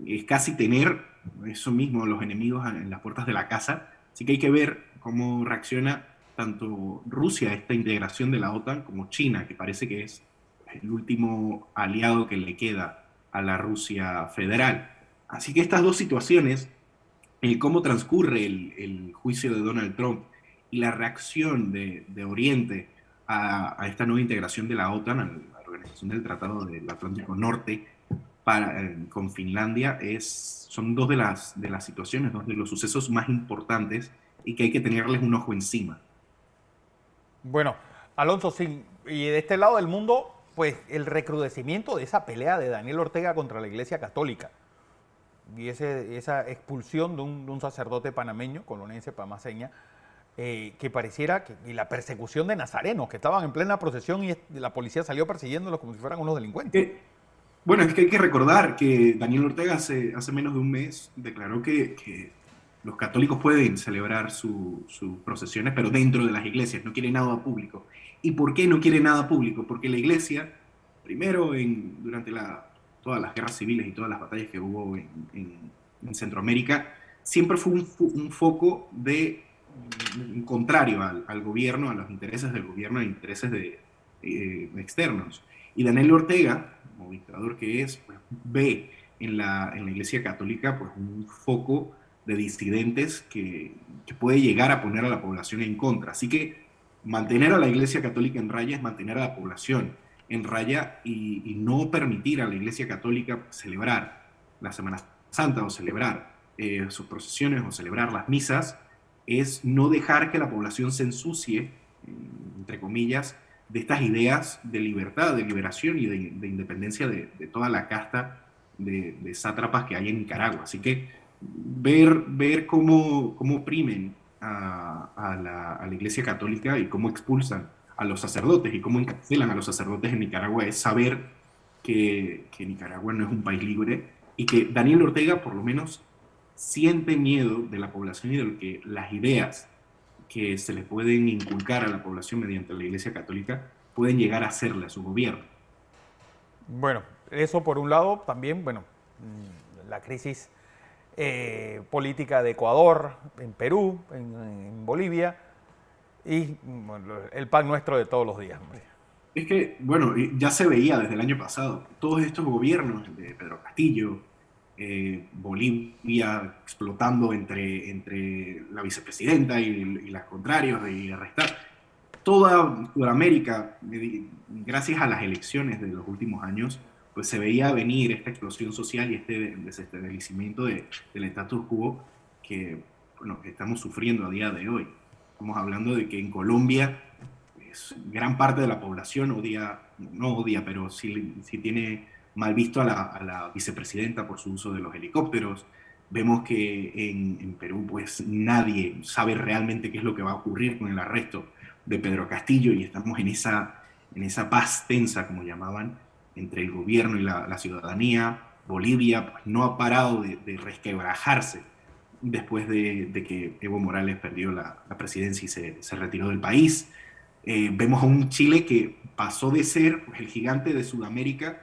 Es casi tener eso mismo, los enemigos en las puertas de la casa. Así que hay que ver cómo reacciona tanto Rusia a esta integración de la OTAN como China, que parece que es el último aliado que le queda a la Rusia federal. Así que estas dos situaciones, el cómo transcurre el juicio de Donald Trump y la reacción de Oriente a esta nueva integración de la OTAN, a la Organización del Tratado del Atlántico Norte, con Finlandia, son dos de las situaciones, dos de los sucesos más importantes y que hay que tenerles un ojo encima. Bueno, Alonso, sí, y de este lado del mundo, pues el recrudecimiento de esa pelea de Daniel Ortega contra la Iglesia Católica y esa expulsión de un sacerdote panameño, colonense pamaseña, que pareciera y la persecución de nazarenos que estaban en plena procesión y la policía salió persiguiéndolos como si fueran unos delincuentes. Bueno, es que hay que recordar que Daniel Ortega hace menos de un mes declaró que los católicos pueden celebrar sus procesiones, pero dentro de las iglesias, no quiere nada público. ¿Y por qué no quiere nada público? Porque la iglesia, primero durante todas las guerras civiles y todas las batallas que hubo en Centroamérica, siempre fue un foco contrario al gobierno, a los intereses del gobierno, a intereses externos. Y Daniel Ortega, como dictador que es, pues, ve en la Iglesia Católica pues, un foco de disidentes que puede llegar a poner a la población en contra. Así que mantener a la Iglesia Católica en raya es mantener a la población en raya y no permitir a la Iglesia Católica celebrar la Semana Santa o celebrar sus procesiones o celebrar las misas, es no dejar que la población se ensucie, entre comillas, de estas ideas de libertad, de liberación y de independencia de toda la casta de sátrapas que hay en Nicaragua. Así que ver cómo oprimen a la Iglesia Católica y cómo expulsan a los sacerdotes y cómo encarcelan a los sacerdotes en Nicaragua es saber que Nicaragua no es un país libre y que Daniel Ortega por lo menos siente miedo de la población y de lo que las ideas que se les pueden inculcar a la población mediante la Iglesia Católica pueden llegar a hacerle a su gobierno. Bueno, eso por un lado, también, bueno, la crisis política de Ecuador, en Perú, en Bolivia, y bueno, el pan nuestro de todos los días, hombre. Es que, bueno, ya se veía desde el año pasado, todos estos gobiernos de Pedro Castillo, Bolivia explotando entre la vicepresidenta y las contrarios y arrestar. Toda Sudamérica, gracias a las elecciones de los últimos años, pues se veía venir esta explosión social y este desestabilizamiento del status quo que, bueno, que estamos sufriendo a día de hoy. Estamos hablando de que en Colombia pues, gran parte de la población no odia, pero sí tiene mal visto a la vicepresidenta por su uso de los helicópteros. Vemos que en Perú pues nadie sabe realmente qué es lo que va a ocurrir con el arresto de Pedro Castillo y estamos en esa paz tensa, como llamaban, entre el gobierno y la ciudadanía. Bolivia pues, no ha parado de resquebrajarse después de que Evo Morales perdió la presidencia y se retiró del país. Vemos a un Chile que pasó de ser pues, el gigante de Sudamérica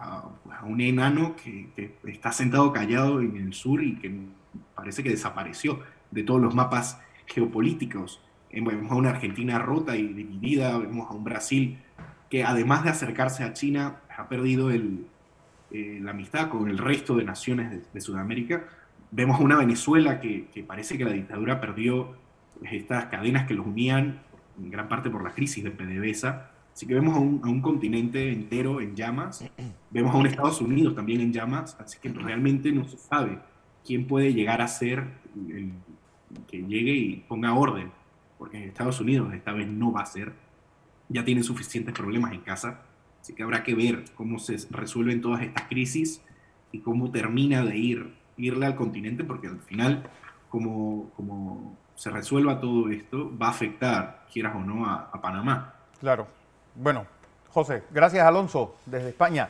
a un enano que está sentado callado en el sur y que parece que desapareció de todos los mapas geopolíticos. Vemos a una Argentina rota y dividida, vemos a un Brasil que además de acercarse a China ha perdido la amistad con el resto de naciones de Sudamérica. Vemos a una Venezuela que parece que la dictadura perdió estas cadenas que los unían en gran parte por la crisis de PDVSA. Así que vemos a un continente entero en llamas, vemos a un Estados Unidos también en llamas, así que realmente no se sabe quién puede llegar a ser el que llegue y ponga orden, porque en Estados Unidos esta vez no va a ser, ya tienen suficientes problemas en casa, así que habrá que ver cómo se resuelven todas estas crisis y cómo termina de irle al continente, porque al final, como se resuelva todo esto, va a afectar, quieras o no, a Panamá. Claro. Bueno, José, gracias Alonso desde España.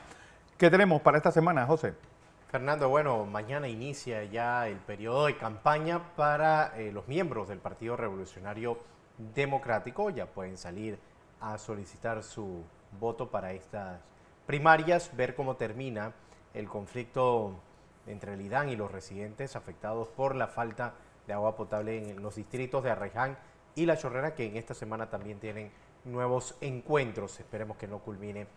¿Qué tenemos para esta semana, José? Fernando, bueno, mañana inicia ya el periodo de campaña para los miembros del Partido Revolucionario Democrático. Ya pueden salir a solicitar su voto para estas primarias, ver cómo termina el conflicto entre el IDAN y los residentes afectados por la falta de agua potable en los distritos de Arraiján y La Chorrera, que en esta semana también tienen nuevos encuentros. Esperemos que no culmine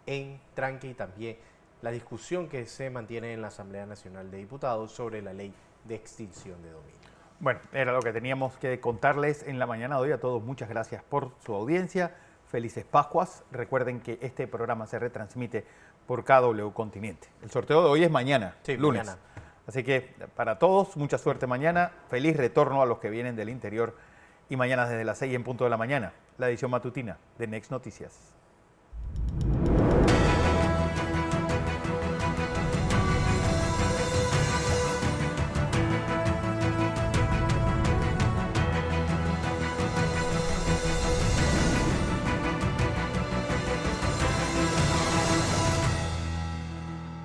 en tranque, y también la discusión que se mantiene en la Asamblea Nacional de Diputados sobre la ley de extinción de dominio. Bueno, era lo que teníamos que contarles en la mañana de hoy. A todos muchas gracias por su audiencia. Felices Pascuas. Recuerden que este programa se retransmite por KW Continente. El sorteo de hoy es mañana, sí, lunes. Mañana. Así que para todos, mucha suerte mañana. Feliz retorno a los que vienen del interior. Y mañana desde las 6 en punto de la mañana, la edición matutina de Next Noticias.